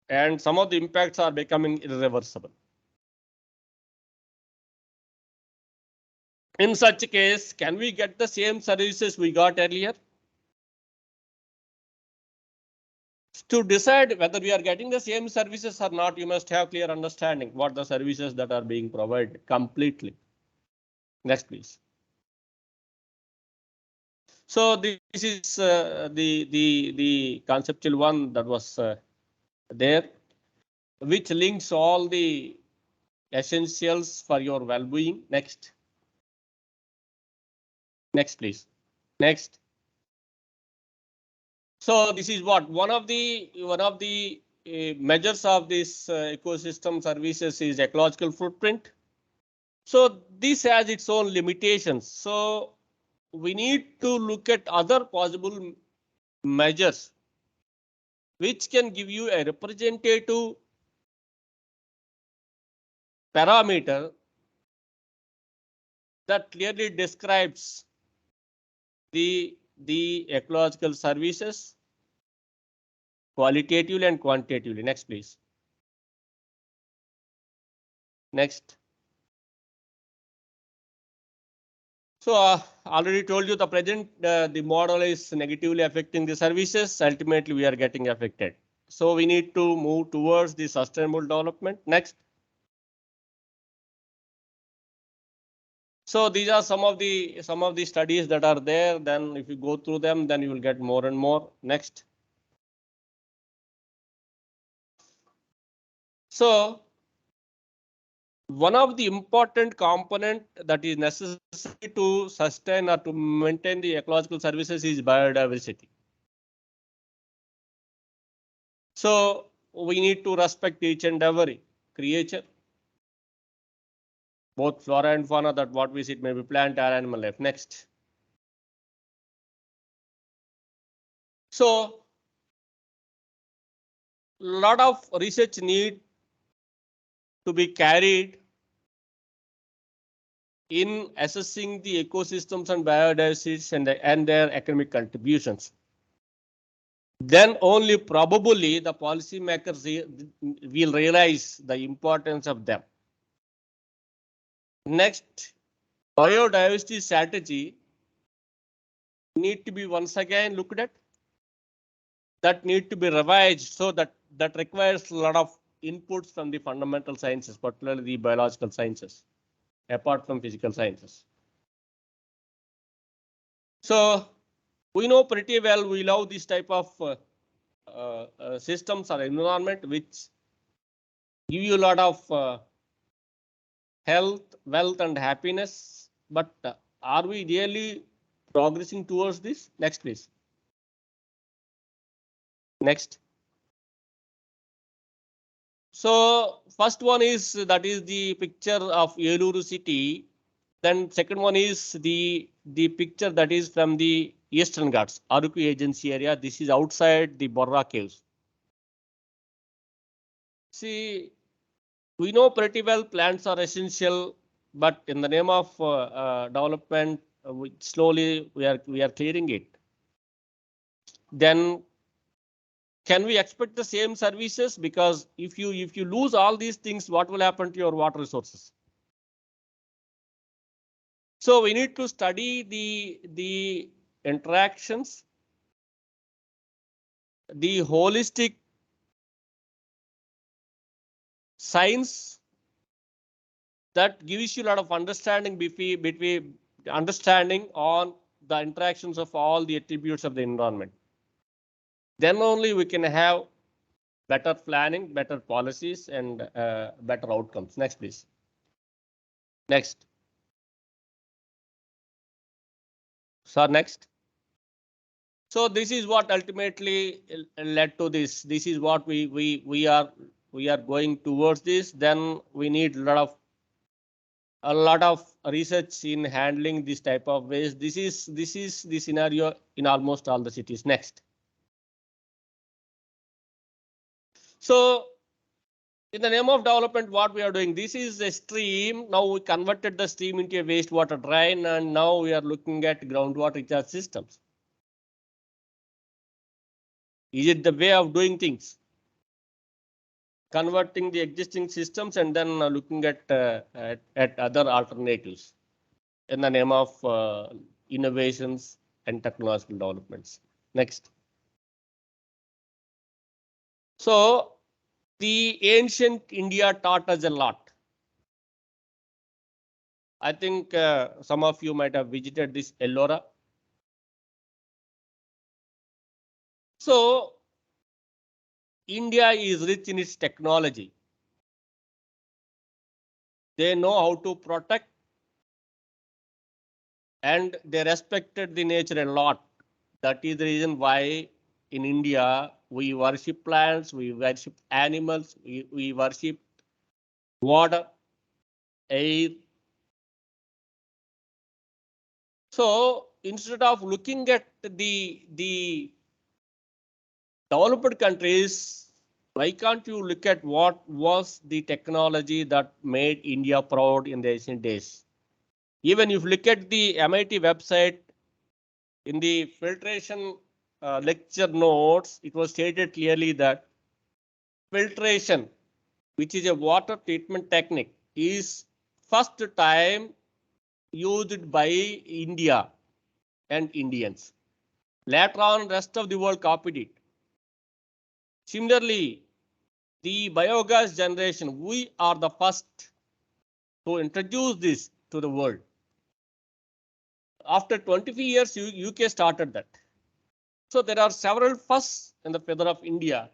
And some of the impacts are becoming irreversible. In such a case, can we get the same services we got earlier? To decide whether we are getting the same services or not, you must have clear understanding what the services that are being provided completely. Next, please. So this is the conceptual one that was there, which links all the essentials for your well-being. Next. Next, please. Next. So this is what one of the measures of this ecosystem services is ecological footprint. So this has its own limitations. So we need to look at other possible measures which can give you a representative parameter that clearly describes the ecological services qualitatively and quantitatively. Next, please. Next. So already told you the present the model is negatively affecting the services. Ultimately, we are getting affected. So we need to move towards the sustainable development. Next. So these are some of the studies that are there. Then if you go through them, then you will get more and more. Next. So one of the important component that is necessary to sustain or to maintain the ecological services is biodiversity. So we need to respect each and every creature, both flora and fauna, that what we see, it may be plant or animal life. Next. So lot of research need to be carried in assessing the ecosystems and biodiversity and their economic contributions. Then only probably the policymakers will realize the importance of them. Next, biodiversity strategy need to be once again looked at. That need to be revised, so that requires a lot of inputs from the fundamental sciences, particularly the biological sciences, apart from physical sciences. So we know pretty well, we love this type of systems or environment which give you a lot of health, wealth, and happiness. But are we really progressing towards this? Next, please. Next. So first one is, that is the picture of Eluru city. Then second one is the picture that is from the Eastern Ghats, Aruku Agency area. This is outside the Borra caves. See, we know pretty well plants are essential, but in the name of development, slowly we are clearing it. Then can we expect the same services? Because if you lose all these things, what will happen to your water resources? So we need to study the interactions, the holistic science that gives you a lot of understanding between understanding on the interactions of all the attributes of the environment. Then only we can have better planning, better policies, and better outcomes. Next, please. Next. So next. So this is what ultimately led to this. This is what we are going towards this. Then we need a lot of research in handling this type of waste. This is the scenario in almost all the cities. Next. So in the name of development, what we are doing, this is a stream. Now we converted the stream into a wastewater drain, and now we are looking at groundwater recharge systems. Is it the way of doing things? Converting the existing systems and then looking at other alternatives in the name of innovations and technological developments. Next. So the ancient India taught us a lot. I think some of you might have visited this Ellora. So India is rich in its technology. They know how to protect, and they respected the nature a lot. That is the reason why in India we worship plants, we worship animals, we worship water, air. So instead of looking at the developed countries, why can't you look at what was the technology that made India proud in the ancient days? Even if you look at the MIT website, in the filtration lecture notes, it was stated clearly that filtration, which is a water treatment technique, is first time used by India and Indians. Later on, rest of the world copied it. Similarly, the biogas generation, we are the first to introduce this to the world. After 25 years, UK started that. So there are several firsts in the feather of India.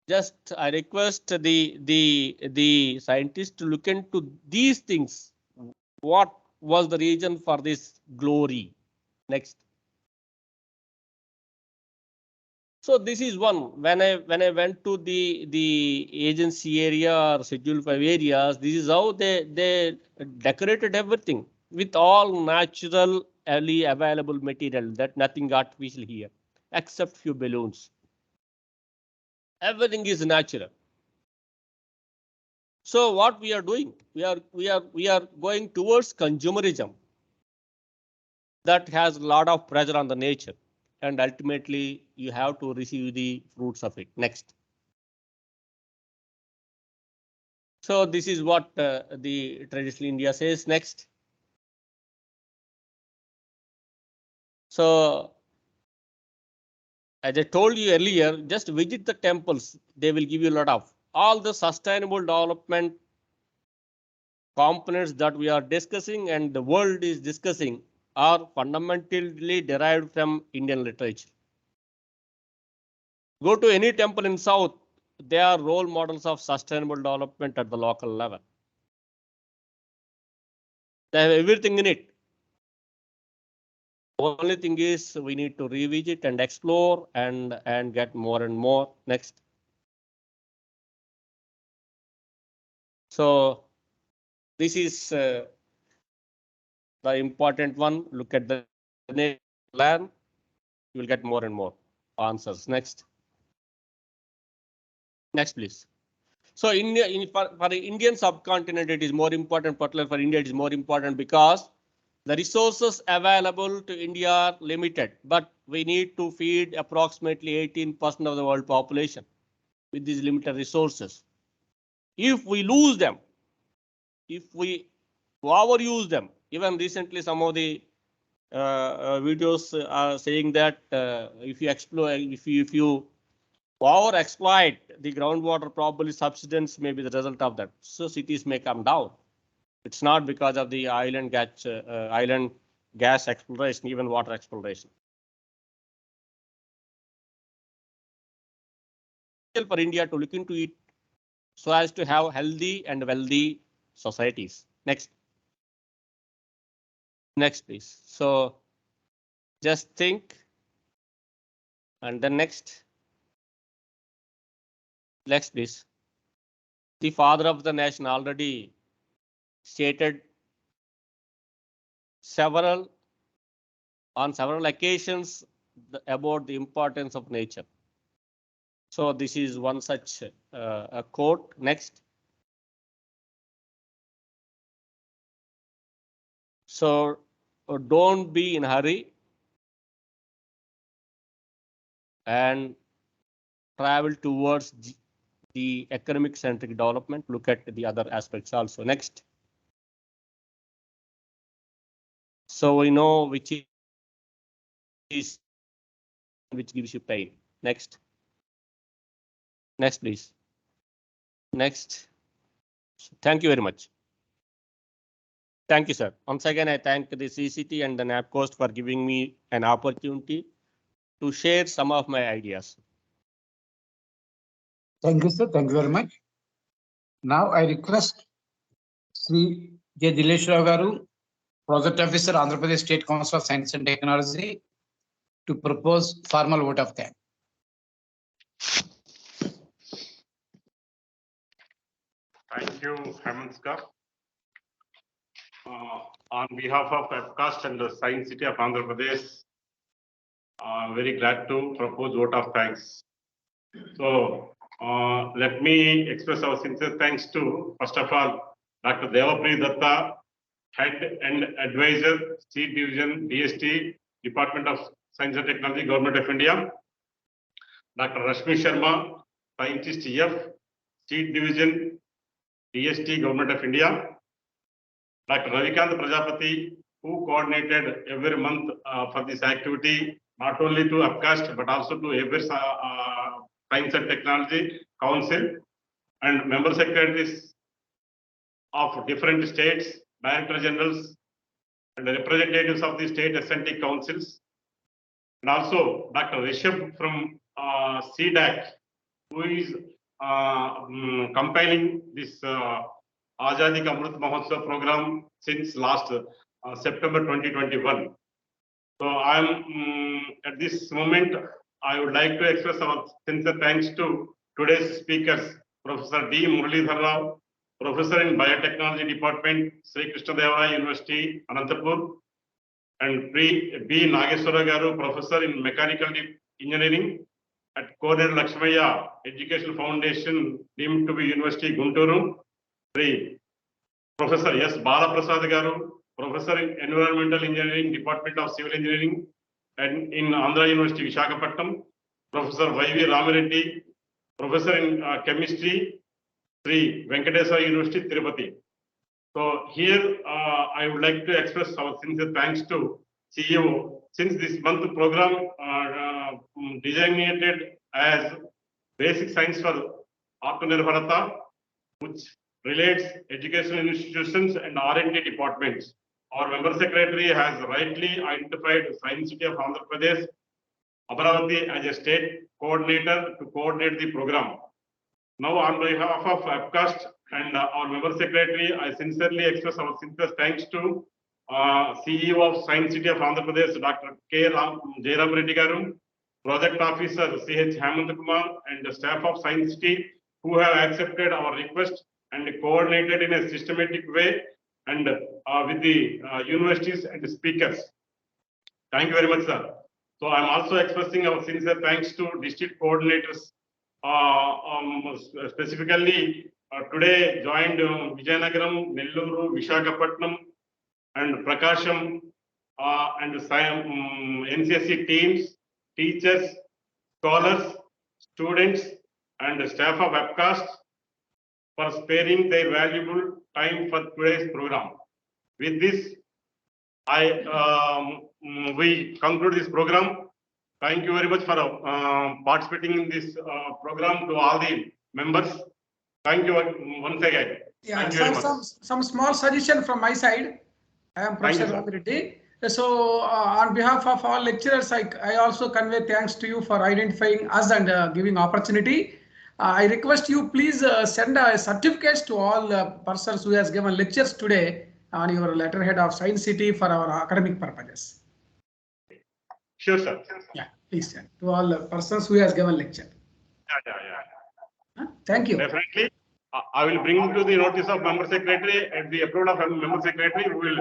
just I request the scientists to look into these things. What was the reason for this glory? Next. So this is one. When I went to the agency area or Schedule 5 areas, this is how they decorated everything with all naturally available material. That nothing artificial here, except few balloons. Everything is natural. So what we are doing, we are going towards consumerism that has a lot of pressure on the nature, and ultimately you have to receive the fruits of it. Next. So this is what the traditional India says. Next. So as I told you earlier, just visit the temples. They will give you a lot of all the sustainable development components that we are discussing and the world is discussing are fundamentally derived from Indian literature. Go to any temple in South, they are role models of sustainable development at the local level. They have everything in it. The only thing is we need to revisit and explore and get more and more. Next. So this is the important one. Look at the plan. You will get more and more answers. Next. Next, please. So for the Indian subcontinent, it is more important, particularly for India, it is more important because the resources available to India are limited, but we need to feed approximately 18% of the world population with these limited resources. If we lose them, if we overuse them, even recently some of the videos are saying that if you explore, if you over-exploit the groundwater, probably subsidence may be the result of that. So cities may come down. It's not because of the island gas exploration, even water exploration. For India to look into it so as to have healthy and wealthy societies. Next. Next, please. So just think. And then next. Next, please. The father of the nation already stated on several occasions about the importance of nature. So this is one such a quote. Next. So don't be in a hurry and travel towards the economic centric development. Look at the other aspects also. Next. So we know which gives you pain. Next. Next, please. Next. Thank you very much. Thank you, sir. Once again, I thank the CCT and the NAPCOST for giving me an opportunity to share some of my ideas. Thank you, sir. Thank you very much. Now I request Sri J. Dilesh Rao Garu, Project Officer, Andhra Pradesh State Council of Science and Technology, to propose formal vote of thanks. Thank you, Hemanskar. On behalf of Webcast and the Science City of Andhra Pradesh, I'm very glad to propose vote of thanks. So let me express our sincere thanks to, first of all, Dr. Devapriya Datta, Head and Advisor, Seed Division, DST, Department of Science and Technology, Government of India. Dr. Rashmi Sharma, Scientist F, Seed Division, DST, Government of India. Dr. Ravikant Prajapati, who coordinated every month for this activity, not only to Upcast, but also to every Science and Technology Council, and member secretaries of different states, director generals, and the representatives of the state SNT councils, and also Dr. Rishabh from CDAC, who is compiling this Azadi Amrit Mahotsav program since last September 2021. So at this moment, I would like to express our sincere thanks to today's speakers, Professor D. Muralidhar Rao, Professor in Biotechnology Department, Sri Krishnadevara University, Anantapur, and B. Nageswara Garu, Professor in Mechanical Engineering at Koner Lakshmaya Educational Foundation, deemed to be University, Gunturu. Sri Professor S. Balaprasad Garu, Professor in Environmental Engineering, Department of Civil Engineering, and in Andhra University, Visakhapatnam. Professor Y.V. Ramireddy, Professor in Chemistry, Sri Venkateswara University, Tirupati. So here I would like to express our sincere thanks to CEO. Since this month program designated as Basic Science for Atmanirbharata, which relates educational institutions and R&D departments. Our member secretary has rightly identified Science City of Andhra Pradesh, Amaravati as a state coordinator to coordinate the program. Now, on behalf of APCAST and our member secretary, I sincerely express our sincere thanks to CEO of Science City of Andhra Pradesh, Dr. Jairam Reddy Garu, Project Officer C.H. Hemant Kumar, and the staff of Science City who have accepted our request and coordinated in a systematic way and with the universities and the speakers. Thank you very much, sir. So I'm also expressing our sincere thanks to district coordinators. Specifically, today joined Vijayanagaram, Nelluru, Visakhapatnam, and Prakasham, and NCSC teams, teachers, scholars, students, and staff of APCAST for sparing their valuable time for today's program. With this, we conclude this program. Thank you very much for participating in this program to all the members. Thank you once again. Yeah, some small suggestion from my side. I am Professor Amrit. So on behalf of all lecturers, I also convey thanks to you for identifying us and giving opportunity. I request you please send certificates to all persons who has given lectures today on your letterhead of Science City for our academic purposes. Sure, sir. Yeah, please send to all the persons who has given lecture. Thank you. Definitely. I will bring to the notice of member secretary and the approval of member secretary who will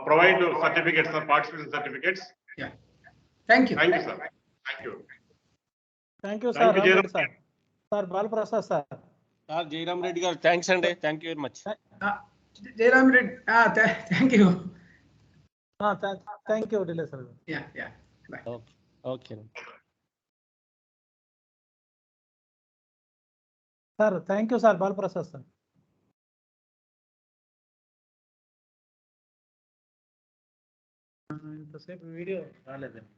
provide certificates or participation certificates. Yeah. Thank you. Thank you, sir. Thank you. Thank you, sir. Thank you, sir. Sir, Balaprasad, sir. Jairam Reddy garu, thanks and thank you very much. Jairam Reddy, thank you. Thank you, Delay, sir. Yeah. Bye. Okay. Sir, thank you, sir. Balaprasad, sir. ఇంతసేపు video రాలేదండి.